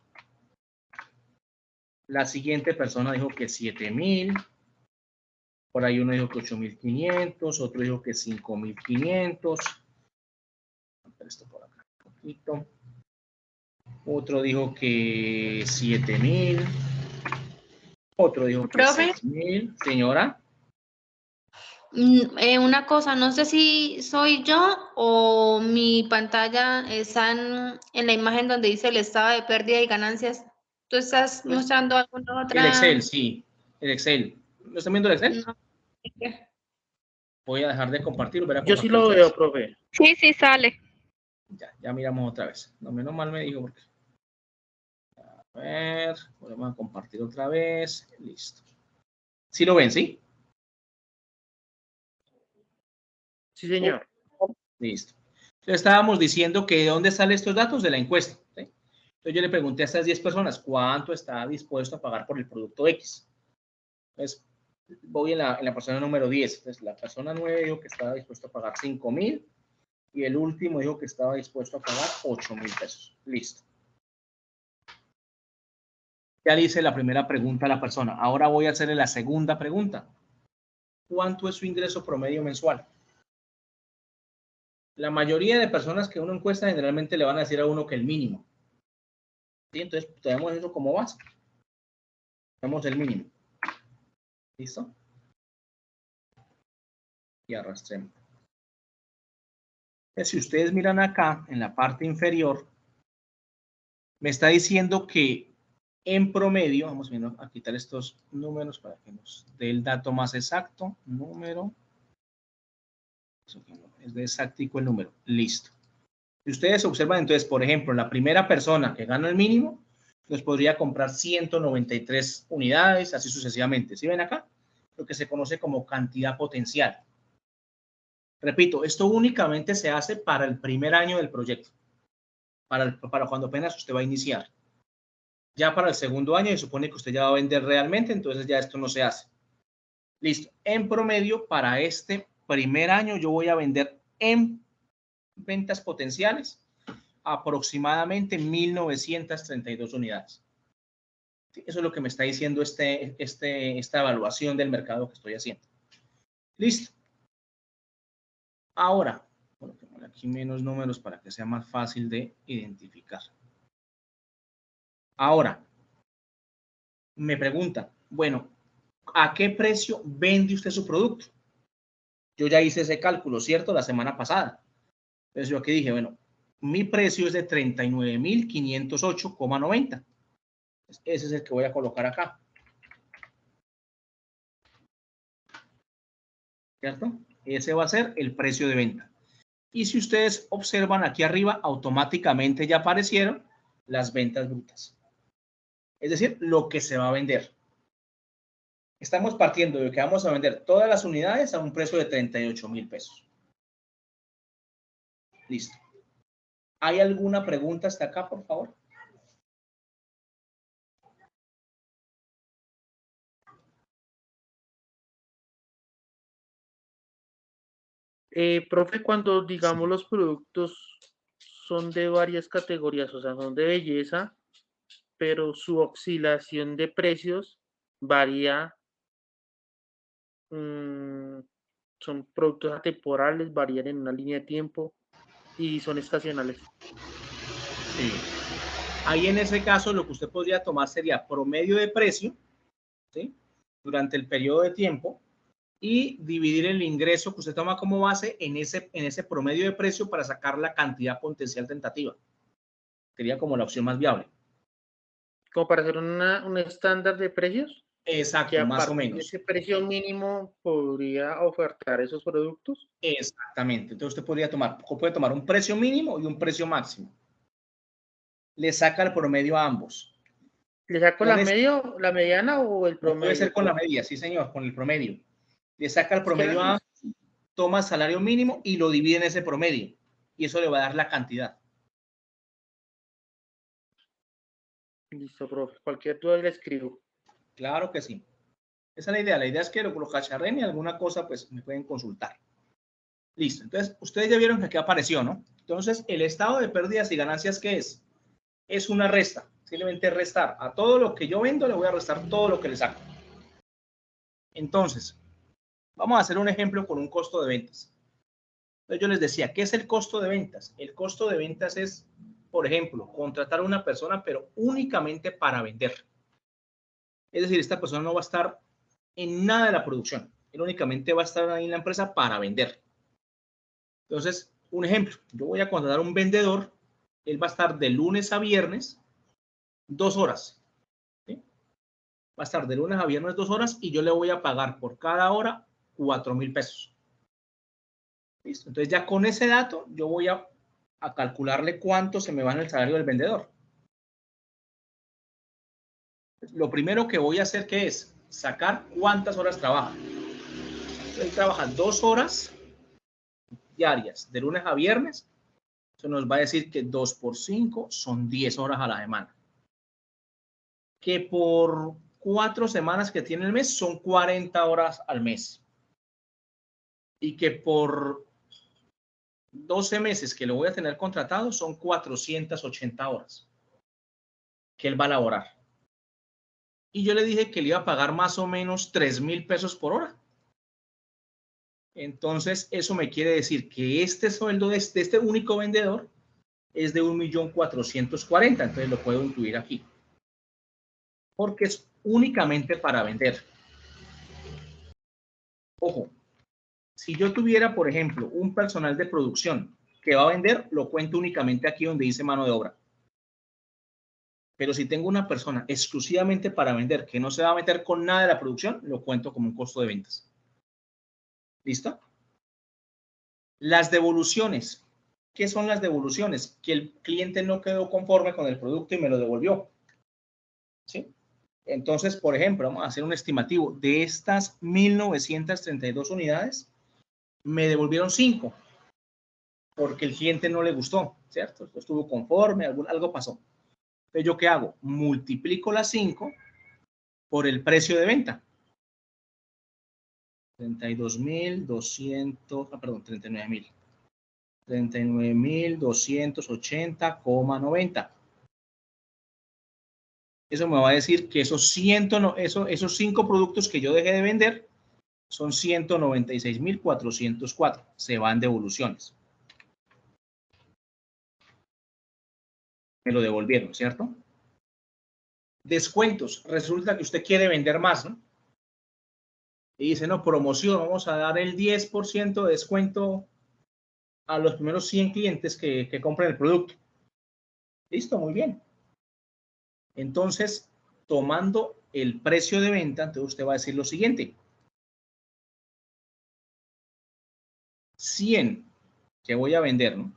La siguiente persona dijo que 7,000. Por ahí uno dijo que 8,500, otro dijo que 5,500. Esto por acá un poquito. Otro dijo que 7,000. Otro dijo que 6,000. Señora. Una cosa, no sé si soy yo o mi pantalla está en la imagen donde dice el estado de pérdida y ganancias. ¿Tú estás mostrando alguna otra? El Excel, sí. El Excel. ¿Lo están viendo el Excel? No. Voy a dejar de compartir. Yo sí lo veo, profe. Sí, sí sale. Ya miramos otra vez. No, menos mal me dijo porque. A ver, podemos compartir otra vez. Listo. ¿Sí lo ven, sí? Sí, señor. Listo. Entonces estábamos diciendo que ¿de dónde salen estos datos? De la encuesta. ¿Sí? Entonces yo le pregunté a estas 10 personas cuánto está dispuesto a pagar por el producto X. Entonces voy en la persona número 10. Entonces la persona 9 dijo que estaba dispuesto a pagar 5,000 y el último dijo que estaba dispuesto a pagar 8,000 pesos. Listo. Ya le hice la primera pregunta a la persona. Ahora voy a hacerle la segunda pregunta. ¿Cuánto es su ingreso promedio mensual? La mayoría de personas que uno encuesta generalmente le van a decir a uno que el mínimo. ¿Sí? Entonces tenemos eso como base. Tenemos el mínimo. ¿Listo? Y arrastremos. Entonces, si ustedes miran acá, en la parte inferior, me está diciendo que en promedio, vamos a quitar estos números para que nos dé el dato más exacto. Número. Es de exactico el número. Listo. Si ustedes observan, entonces, por ejemplo, la primera persona que gana el mínimo, pues podría comprar 193 unidades, así sucesivamente. ¿Sí ven acá? Lo que se conoce como cantidad potencial. Repito, esto únicamente se hace para el primer año del proyecto, para cuando apenas usted va a iniciar. Ya para el segundo año se supone que usted ya va a vender realmente, entonces ya esto no se hace. Listo. En promedio, para este primer año yo voy a vender en ventas potenciales aproximadamente 1.932 unidades. Eso es lo que me está diciendo esta evaluación del mercado que estoy haciendo. Listo. Ahora, coloquemos aquí menos números para que sea más fácil de identificar. Ahora, me pregunta, bueno, ¿a qué precio vende usted su producto? Yo ya hice ese cálculo, ¿cierto? La semana pasada. Entonces yo aquí dije, bueno, mi precio es de 39.508,90. Ese es el que voy a colocar acá. ¿Cierto? Ese va a ser el precio de venta. Y si ustedes observan aquí arriba, automáticamente ya aparecieron las ventas brutas. Es decir, lo que se va a vender. Estamos partiendo de que vamos a vender todas las unidades a un precio de 38,000 pesos. Listo. ¿Hay alguna pregunta hasta acá, por favor? Profe, cuando digamos los productos son de varias categorías, o sea, son de belleza, pero su oscilación de precios varía, son productos atemporales, varían en una línea de tiempo y son estacionales. Sí. Ahí en ese caso lo que usted podría tomar sería promedio de precio, ¿sí? Durante el periodo de tiempo y dividir el ingreso que usted toma como base en ese promedio de precio para sacar la cantidad potencial tentativa. Sería como la opción más viable. Como para hacer un estándar de precios. Exacto, Que a más o partir de menos. ese precio mínimo podría ofertar esos productos. Exactamente. Entonces usted puede tomar un precio mínimo y un precio máximo. Le saca el promedio a ambos. ¿Le saco la mediana o el promedio? Puede ser con la media, sí señor, con el promedio. Le saca el promedio a ambos, toma el salario mínimo y lo divide en ese promedio. Y eso le va a dar la cantidad. Listo, profe. Cualquier duda le escribo. Claro que sí. Esa es la idea. La idea es que lo cacharren y alguna cosa, pues me pueden consultar. Listo. Entonces, ustedes ya vieron que aquí apareció, ¿no? Entonces, el estado de pérdidas y ganancias, ¿qué es? Es una resta. Simplemente restar. A todo lo que yo vendo le voy a restar todo lo que le saco. Entonces, vamos a hacer un ejemplo con un costo de ventas. Entonces, yo les decía, ¿qué es el costo de ventas? El costo de ventas es, por ejemplo, contratar a una persona, pero únicamente para vender. Es decir, esta persona no va a estar en nada de la producción. Él únicamente va a estar ahí en la empresa para vender. Entonces, un ejemplo, yo voy a contratar a un vendedor, él va a estar de lunes a viernes 2 horas. ¿Sí? Va a estar de lunes a viernes 2 horas y yo le voy a pagar por cada hora 4,000 pesos. ¿Listo? Entonces ya con ese dato yo voy a calcularle cuánto se me va en el salario del vendedor. Lo primero que voy a hacer, ¿qué es? Sacar cuántas horas trabaja. Él trabaja 2 horas diarias, de lunes a viernes. Eso nos va a decir que 2 por 5 son 10 horas a la semana. Que por 4 semanas que tiene el mes son 40 horas al mes. Y que por 12 meses que lo voy a tener contratado son 480 horas que él va a laborar. Y yo le dije que le iba a pagar más o menos 3,000 pesos por hora. Entonces, eso me quiere decir que este sueldo de este único vendedor es de 1.440.000. Entonces, lo puedo incluir aquí. Porque es únicamente para vender. Ojo, si yo tuviera, por ejemplo, un personal de producción que va a vender, lo cuento únicamente aquí donde dice mano de obra. Pero si tengo una persona exclusivamente para vender que no se va a meter con nada de la producción, lo cuento como un costo de ventas. ¿Listo? Las devoluciones. ¿Qué son las devoluciones? Que el cliente no quedó conforme con el producto y me lo devolvió. ¿Sí? Entonces, por ejemplo, vamos a hacer un estimativo. De estas 1.932 unidades, me devolvieron 5 porque el cliente no le gustó, ¿cierto? No estuvo conforme, algo pasó. Entonces, ¿yo qué hago? Multiplico las 5 por el precio de venta. 32.200, perdón, 39.000. 39.280,90. Eso me va a decir que esos 5 productos que yo dejé de vender son 196.404. Se van devoluciones. Me lo devolvieron, ¿cierto? Descuentos. Resulta que usted quiere vender más, ¿no? Y dice, no, promoción, vamos a dar el 10% de descuento a los primeros 100 clientes que compren el producto. Listo, muy bien. Entonces, tomando el precio de venta, entonces usted va a decir lo siguiente. 100 que voy a vender, ¿no?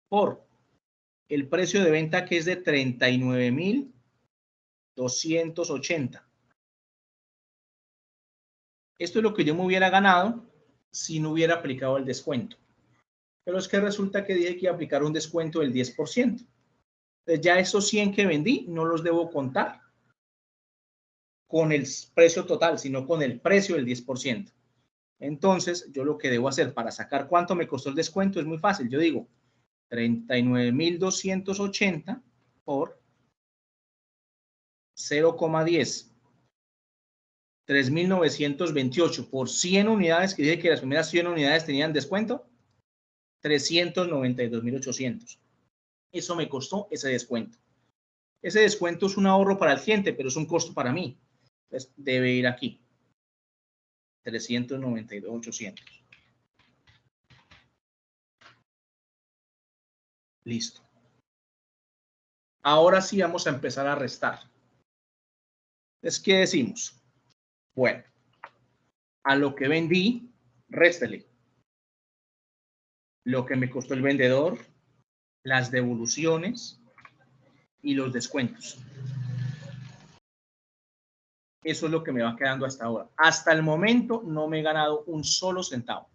Por el precio de venta que es de 39.280. Esto es lo que yo me hubiera ganado si no hubiera aplicado el descuento. Pero es que resulta que dije que iba a aplicar un descuento del 10%. Entonces ya esos 100 que vendí no los debo contar con el precio total, sino con el precio del 10%. Entonces, yo lo que debo hacer para sacar cuánto me costó el descuento es muy fácil. Yo digo 39.280 por 0,10. 3.928 por 100 unidades, que dije que las primeras 100 unidades tenían descuento. 392.800. Eso me costó ese descuento. Ese descuento es un ahorro para el cliente, pero es un costo para mí. Entonces, debe ir aquí. 392.800. Listo. Ahora sí vamos a empezar a restar. Entonces, ¿qué decimos? Bueno, a lo que vendí, réstele. Lo que me costó el vendedor, las devoluciones y los descuentos. Eso es lo que me va quedando hasta ahora. Hasta el momento no me he ganado un solo centavo.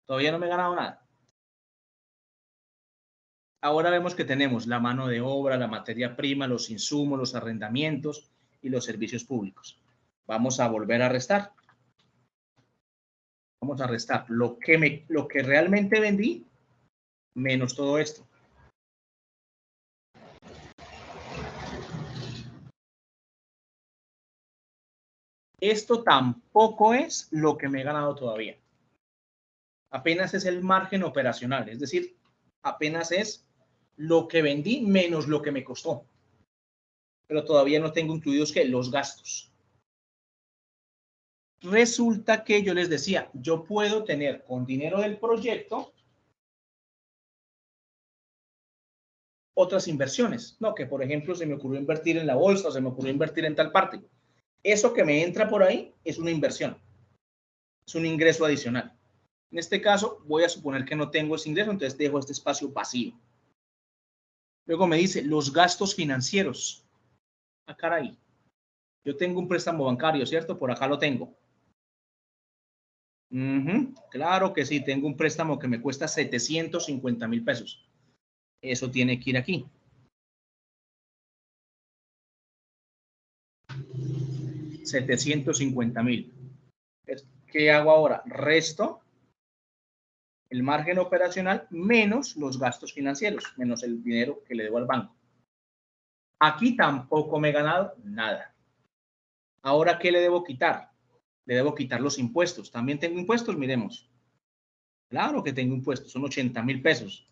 Todavía no me he ganado nada. Ahora vemos que tenemos la mano de obra, la materia prima, los insumos, los arrendamientos y los servicios públicos. Vamos a volver a restar. Vamos a restar lo que realmente vendí menos todo esto. Esto tampoco es lo que me he ganado todavía. Apenas es el margen operacional, es decir, apenas es lo que vendí menos lo que me costó. Pero todavía no tengo incluidos ¿qué? Los gastos. Resulta que yo les decía, yo puedo tener con dinero del proyecto otras inversiones. No, que por ejemplo se me ocurrió invertir en la bolsa, o se me ocurrió invertir en tal parte. Eso que me entra por ahí es una inversión. Es un ingreso adicional. En este caso, voy a suponer que no tengo ese ingreso, entonces dejo este espacio vacío. Luego me dice los gastos financieros. Ah, caray. Yo tengo un préstamo bancario, ¿cierto? Por acá lo tengo. Claro que sí, tengo un préstamo que me cuesta 750.000 pesos. Eso tiene que ir aquí. $750.000. ¿Qué hago ahora? Resto el margen operacional menos los gastos financieros, menos el dinero que le debo al banco. Aquí tampoco me he ganado nada. Ahora, ¿qué le debo quitar? Le debo quitar los impuestos. ¿También tengo impuestos? Miremos. Claro que tengo impuestos, son 80.000 pesos.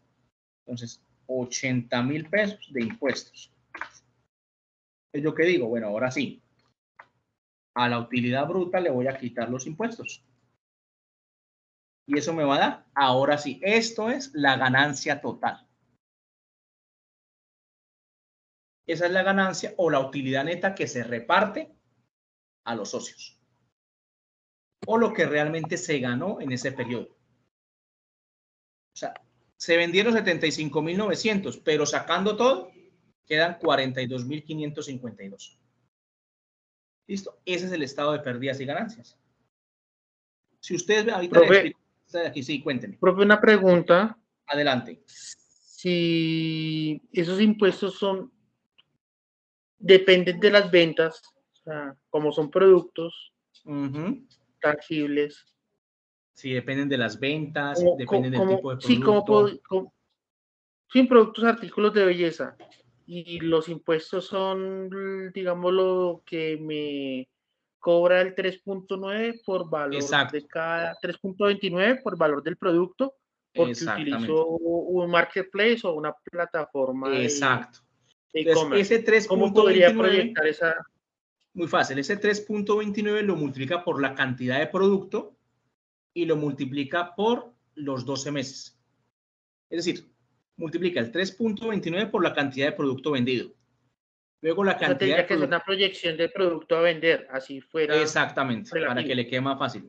Entonces, 80.000 pesos de impuestos. ¿Es lo que digo? Bueno, ahora sí. A la utilidad bruta le voy a quitar los impuestos. Y eso me va a dar, ahora sí, esto es la ganancia total. Esa es la ganancia o la utilidad neta que se reparte a los socios. o lo que realmente se ganó en ese periodo. O sea, se vendieron 75.900, pero sacando todo, quedan 42.552. ¿Listo? Ese es el estado de pérdidas y ganancias. Si ustedes ahorita Profe, le explico, aquí sí, cuéntenme. profe, una pregunta. Adelante. Si esos impuestos dependen de las ventas, o sea, como son productos tangibles. Sí, dependen de las ventas, Como- dependen del como- tipo de sí, producto. sin productos, artículos de belleza. Y los impuestos son, digamos, lo que me cobra el 3.9 por valor Exacto. de cada 3.29 por valor del producto, porque Exactamente. utilizo un marketplace o una plataforma Exacto. de Entonces, e-commerce. ese ¿Cómo podría 3.29, proyectar esa? muy fácil, ese 3.29 lo multiplica por la cantidad de producto y lo multiplica por los 12 meses. Es decir, multiplica el 3.29 por la cantidad de producto vendido. Luego la O sea, cantidad de tendría que ser producto. una proyección de producto a vender, así fuera Exactamente, para relativo. que le quede más fácil.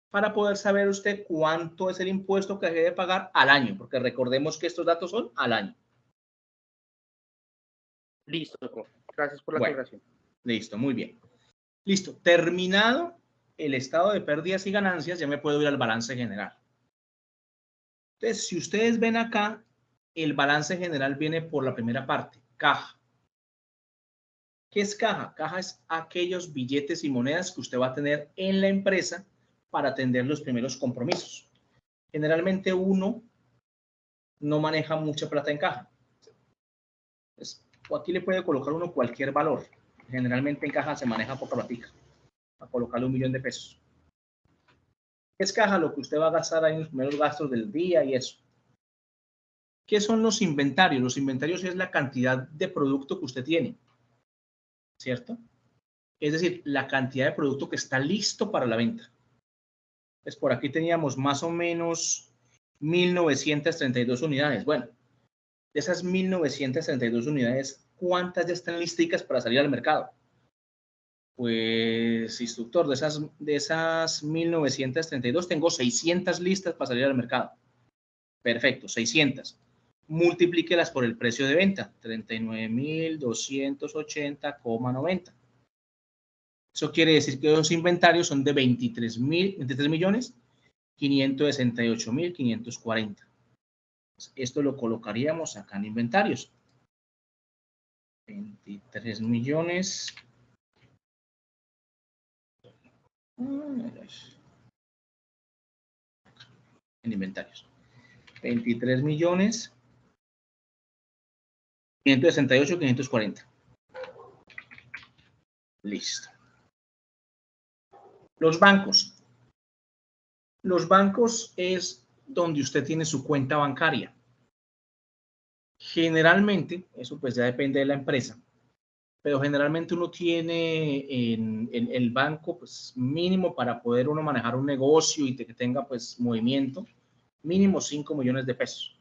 Para poder saber usted cuánto es el impuesto que debe pagar al año, porque recordemos que estos datos son al año. Listo, profe. Gracias por la Bueno, aclaración. listo, muy bien. Listo, terminado el estado de pérdidas y ganancias, ya me puedo ir al balance general. Entonces, si ustedes ven acá, el balance general viene por la primera parte, caja. ¿Qué es caja? Caja es aquellos billetes y monedas que usted va a tener en la empresa para atender los primeros compromisos. Generalmente uno no maneja mucha plata en caja. Entonces, o aquí le puede colocar uno cualquier valor. Generalmente en caja se maneja poca platica. A colocarle 1.000.000 de pesos. ¿Qué es caja? Lo que usted va a gastar ahí en los primeros gastos del día y eso. ¿Qué son los inventarios? Los inventarios es la cantidad de producto que usted tiene, ¿cierto? Es decir, la cantidad de producto que está listo para la venta. Pues por aquí teníamos más o menos 1.932 unidades. Bueno, de esas 1.932 unidades, ¿cuántas ya están listicas para salir al mercado? Pues, instructor, de esas 1.932, tengo 600 listas para salir al mercado. Perfecto, 600. Multiplíquelas por el precio de venta, 39.280,90. Eso quiere decir que los inventarios son de 23.568.540. Esto lo colocaríamos acá en inventarios. 23 millones. En inventarios. 23.568.540. Listo. Los bancos. Los bancos es donde usted tiene su cuenta bancaria. Generalmente, eso pues ya depende de la empresa, pero generalmente uno tiene en el banco pues mínimo para poder uno manejar un negocio y que tenga pues movimiento, mínimo 5 millones de pesos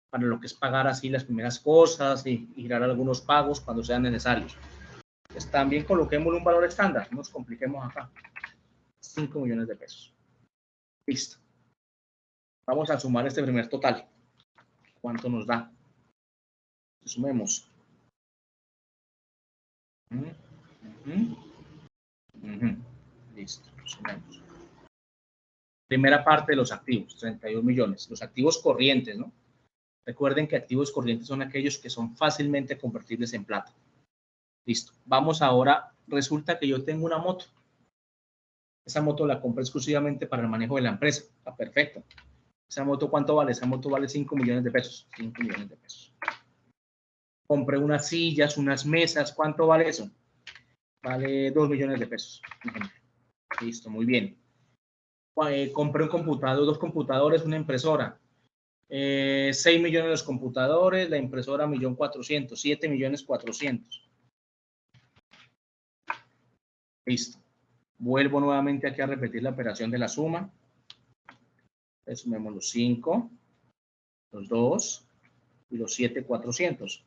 para lo que es pagar así las primeras cosas y girar algunos pagos cuando sean necesarios. Pues también coloquemos un valor estándar, no nos compliquemos acá. 5 millones de pesos. Listo. Vamos a sumar este primer total. ¿Cuánto nos da? Sumemos. Listo. Sumemos. Primera parte de los activos, 31 millones. Los activos corrientes, ¿no? Recuerden que activos corrientes son aquellos que son fácilmente convertibles en plata. Listo. Vamos ahora. Resulta que yo tengo una moto. Esa moto la compré exclusivamente para el manejo de la empresa. Está perfecto. ¿Esa moto cuánto vale? Esa moto vale 5 millones de pesos. 5 millones de pesos. Compré unas sillas, unas mesas. ¿Cuánto vale eso? Vale 2 millones de pesos. Listo, muy bien. Compré un computador, 2 computadores, una impresora. 6 millones los computadores, la impresora 1.400.000, 7.400.000. Listo. Vuelvo nuevamente aquí a repetir la operación de la suma. Entonces, sumemos los 5, los 2 y los 7.400.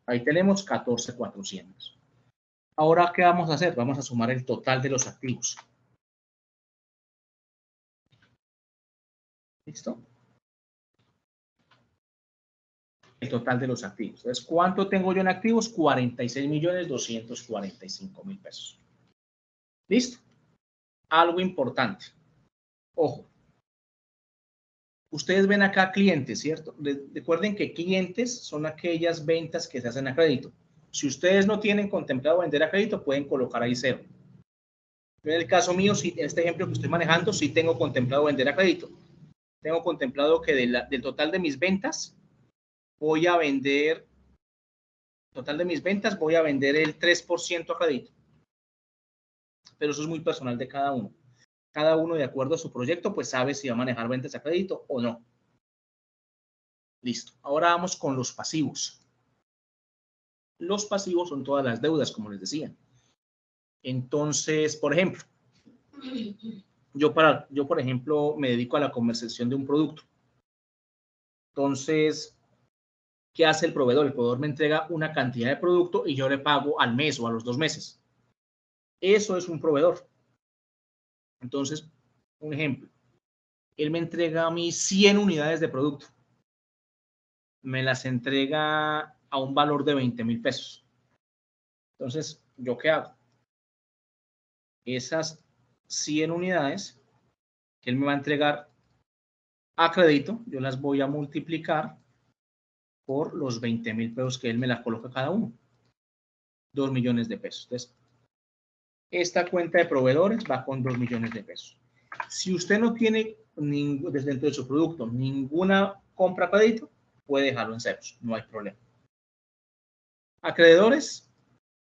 Ahí tenemos 14.400. Ahora, ¿qué vamos a hacer? Vamos a sumar el total de los activos. ¿Listo? El total de los activos. Entonces, ¿cuánto tengo yo en activos? 46.245.000 pesos. ¿Listo? Algo importante. Ojo. Ustedes ven acá clientes, ¿cierto? Recuerden que clientes son aquellas ventas que se hacen a crédito. Si ustedes no tienen contemplado vender a crédito, pueden colocar ahí 0. En el caso mío, si, en este ejemplo que estoy manejando, sí tengo contemplado vender a crédito. Tengo contemplado que del total de mis ventas, voy a vender el 3% a crédito. Pero eso es muy personal de cada uno. Cada uno, de acuerdo a su proyecto, pues sabe si va a manejar ventas a crédito o no. Listo. Ahora vamos con los pasivos. Los pasivos son todas las deudas, como les decía. Entonces, por ejemplo, yo por ejemplo, me dedico a la comercialización de un producto. Entonces, ¿qué hace el proveedor? El proveedor me entrega una cantidad de producto y yo le pago al mes o a los 2 meses. Eso es un proveedor. Entonces, un ejemplo. Él me entrega a mí 100 unidades de producto. Me las entrega a un valor de 20.000 pesos. Entonces, ¿yo qué hago? Esas 100 unidades que él me va a entregar a crédito, yo las voy a multiplicar por los 20.000 pesos que él me las coloca cada uno. 2 millones de pesos. Entonces, esta cuenta de proveedores va con 2 millones de pesos. Si usted no tiene desde dentro de su producto ninguna compra a crédito, puede dejarlo en ceros, no hay problema. Acreedores,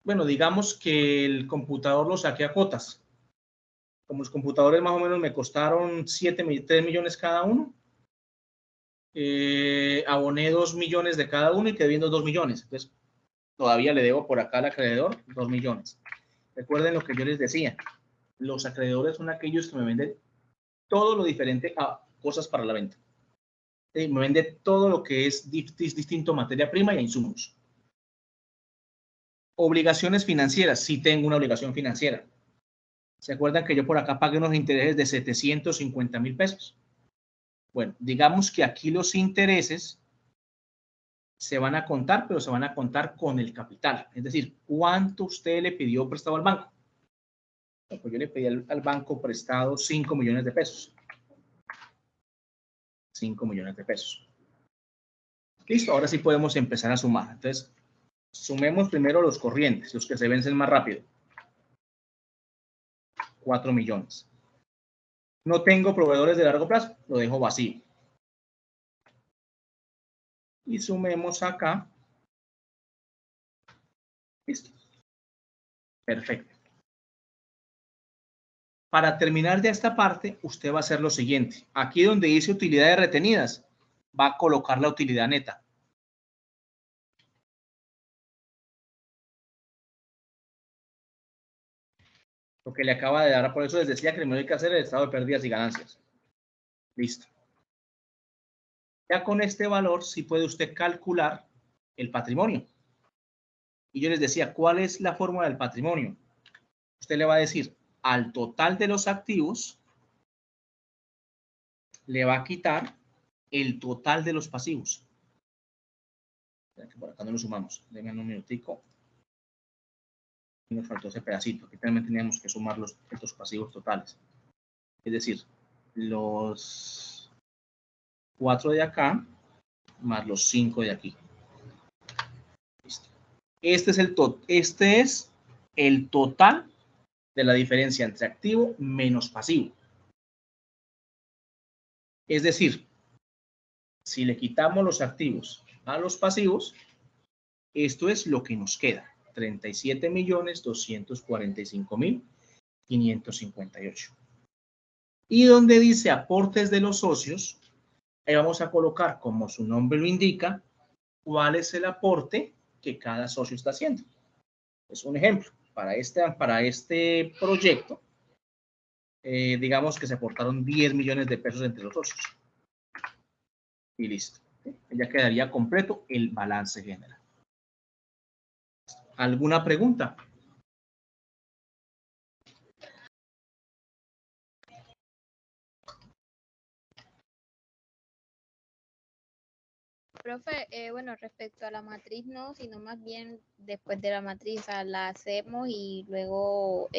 bueno, digamos que el computador lo saqué a cuotas. Como los computadores más o menos me costaron 3 millones cada uno, aboné 2 millones de cada uno y quedé viendo 2 millones. Entonces, todavía le debo por acá al acreedor 2 millones. Recuerden lo que yo les decía. Los acreedores son aquellos que me venden todo lo diferente a cosas para la venta. Me vende todo lo que es distinto a materia prima y a insumos. Obligaciones financieras. Sí tengo una obligación financiera. ¿Se acuerdan que yo por acá pagué unos intereses de 750.000 pesos? Bueno, digamos que aquí los intereses se van a contar, pero se van a contar con el capital. Es decir, ¿cuánto usted le pidió prestado al banco? Pues yo le pedí al banco prestado 5 millones de pesos. 5 millones de pesos. Listo, ahora sí podemos empezar a sumar. Entonces, sumemos primero los corrientes, los que se vencen más rápido. 4 millones. No tengo proveedores de largo plazo, lo dejo vacío. Y sumemos acá. Listo. Perfecto. Para terminar de esta parte, usted va a hacer lo siguiente. Aquí donde dice utilidades retenidas, va a colocar la utilidad neta. Lo que le acaba de dar, por eso les decía que primero hay que hacer el estado de pérdidas y ganancias. Listo. Ya con este valor sí puede usted calcular el patrimonio. Y yo les decía, ¿cuál es la fórmula del patrimonio? Usted le va a decir, al total de los activos, le va a quitar el total de los pasivos. Por acá no lo sumamos. Denme un minutico. Nos faltó ese pedacito. Aquí también teníamos que sumar estos pasivos totales. Es decir, los 4 de acá más los 5 de aquí. Listo. Este es el total de la diferencia entre activo menos pasivo. Es decir, si le quitamos los activos a los pasivos, esto es lo que nos queda. 37.245.558. Y donde dice aportes de los socios, ahí vamos a colocar, como su nombre lo indica, cuál es el aporte que cada socio está haciendo. Es un ejemplo. Para este proyecto, digamos que se aportaron 10 millones de pesos entre los socios. Y listo. Ya quedaría completo el balance general. ¿Alguna pregunta? Profe, bueno, respecto a la matriz no, sino más bien después de la matriz, o sea, la hacemos y luego,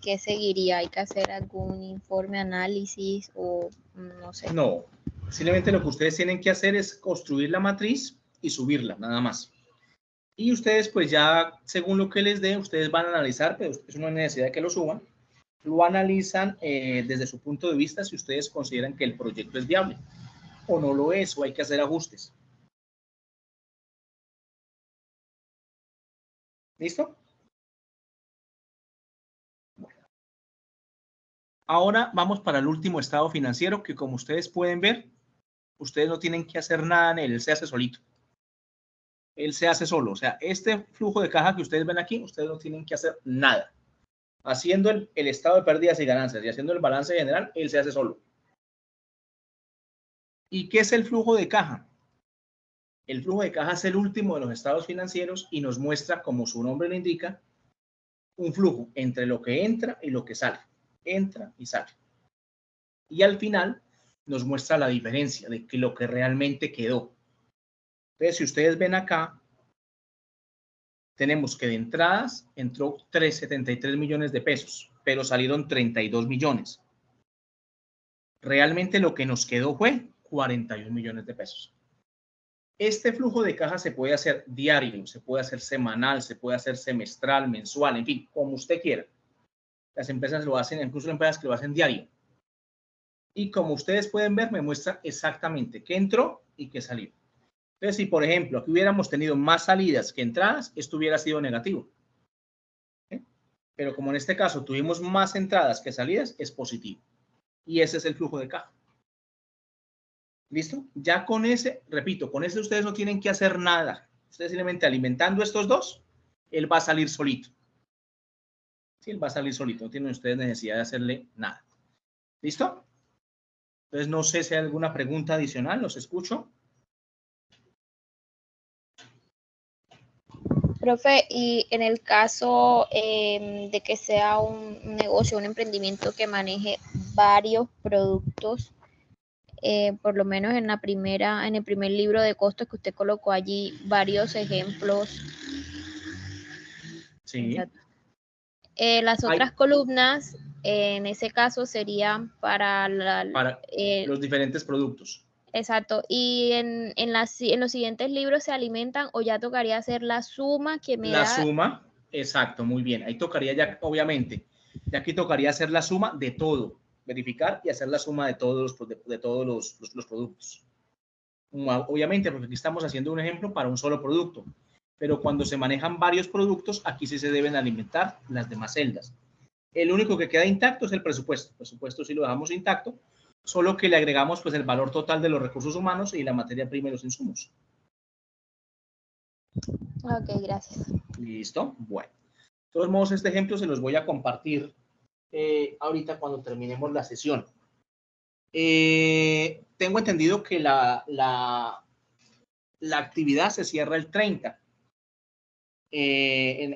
¿qué seguiría? ¿Hay que hacer algún informe, análisis o no sé? No, simplemente lo que ustedes tienen que hacer es construir la matriz y subirla, nada más. Y ustedes pues ya, según lo que les dé, ustedes van a analizar, pero es una necesidad de que lo suban, lo analizan desde su punto de vista si ustedes consideran que el proyecto es viable o no lo es, o hay que hacer ajustes. ¿Listo? Bueno. Ahora vamos para el último estado financiero, que como ustedes pueden ver, ustedes no tienen que hacer nada en él, él se hace solito. Él se hace solo. O sea, este flujo de caja que ustedes ven aquí, ustedes no tienen que hacer nada. Haciendo el estado de pérdidas y ganancias y haciendo el balance general, él se hace solo. ¿Y qué es el flujo de caja? El flujo de caja es el último de los estados financieros y nos muestra, como su nombre lo indica, un flujo entre lo que entra y lo que sale. Entra y sale. Y al final nos muestra la diferencia de que lo que realmente quedó. Entonces, si ustedes ven acá, tenemos que de entradas entró 373 millones de pesos, pero salieron 32 millones. Realmente lo que nos quedó fue 41 millones de pesos. Este flujo de caja se puede hacer diario, se puede hacer semanal, se puede hacer semestral, mensual, en fin, como usted quiera. Las empresas lo hacen, incluso las empresas que lo hacen diario. Y como ustedes pueden ver, me muestra exactamente qué entró y qué salió. Entonces, si por ejemplo aquí hubiéramos tenido más salidas que entradas, esto hubiera sido negativo. ¿Sí? Pero como en este caso tuvimos más entradas que salidas, es positivo. Y ese es el flujo de caja. ¿Listo? Ya con ese, repito, con ese ustedes no tienen que hacer nada. Ustedes simplemente alimentando estos dos, él va a salir solito. Sí, él va a salir solito. No tienen ustedes necesidad de hacerle nada. ¿Listo? Entonces, no sé si hay alguna pregunta adicional. Los escucho. Profe, y en el caso de que sea un negocio, un emprendimiento que maneje varios productos, por lo menos en el primer libro de costos que usted colocó allí varios ejemplos. Sí. Las otras columnas, en ese caso, serían para los diferentes productos. Exacto. Y en los siguientes libros se alimentan o ya tocaría hacer la suma que me da. La suma, exacto, muy bien. Ahí tocaría ya, obviamente, ya aquí tocaría hacer la suma de todo, verificar y hacer la suma de todos los productos. Obviamente, porque aquí estamos haciendo un ejemplo para un solo producto, pero cuando se manejan varios productos, aquí sí se deben alimentar las demás celdas. El único que queda intacto es el presupuesto. El presupuesto sí lo dejamos intacto, solo que le agregamos pues el valor total de los recursos humanos y la materia prima y los insumos. Ok, gracias. Listo. Bueno, de todos modos, este ejemplo se los voy a compartir ahorita cuando terminemos la sesión. Tengo entendido que la actividad se cierra el 30.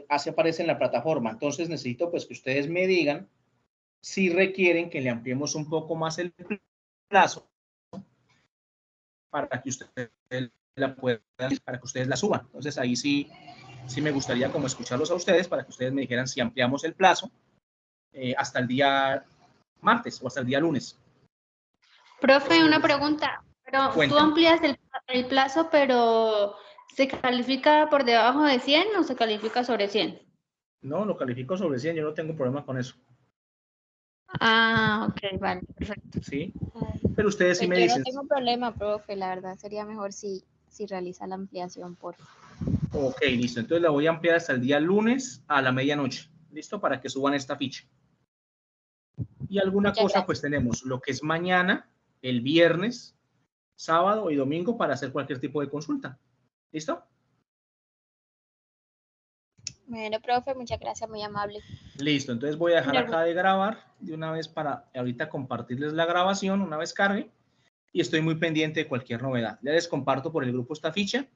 Así aparece en la plataforma. Entonces necesito pues que ustedes me digan si requieren que le ampliemos un poco más el plazo para que ustedes la puedan, para que ustedes la suban. Entonces ahí sí me gustaría como escucharlos a ustedes para que ustedes me dijeran si ampliamos el plazo hasta el día martes o hasta el día lunes. Profe, una pregunta. Pero Cuenta. tú amplías el plazo, pero ¿se califica por debajo de 100 o se califica sobre 100? No, lo califico sobre 100, yo no tengo problema con eso. Ah, ok, vale, perfecto. Sí, pero ustedes sí me Yo dicen. no tengo problema, profe, la verdad sería mejor si realiza la ampliación, por favor. Ok, listo. Entonces la voy a ampliar hasta el día lunes a la medianoche. ¿Listo? Para que suban esta ficha. Y alguna Muchas cosa, gracias. pues tenemos lo que es mañana, el viernes, sábado y domingo para hacer cualquier tipo de consulta. ¿Listo? Bueno, profe, muchas gracias, muy amable. Listo. Entonces voy a dejar acá de grabar de una vez para ahorita compartirles la grabación una vez cargue. Y estoy muy pendiente de cualquier novedad. Ya les comparto por el grupo esta ficha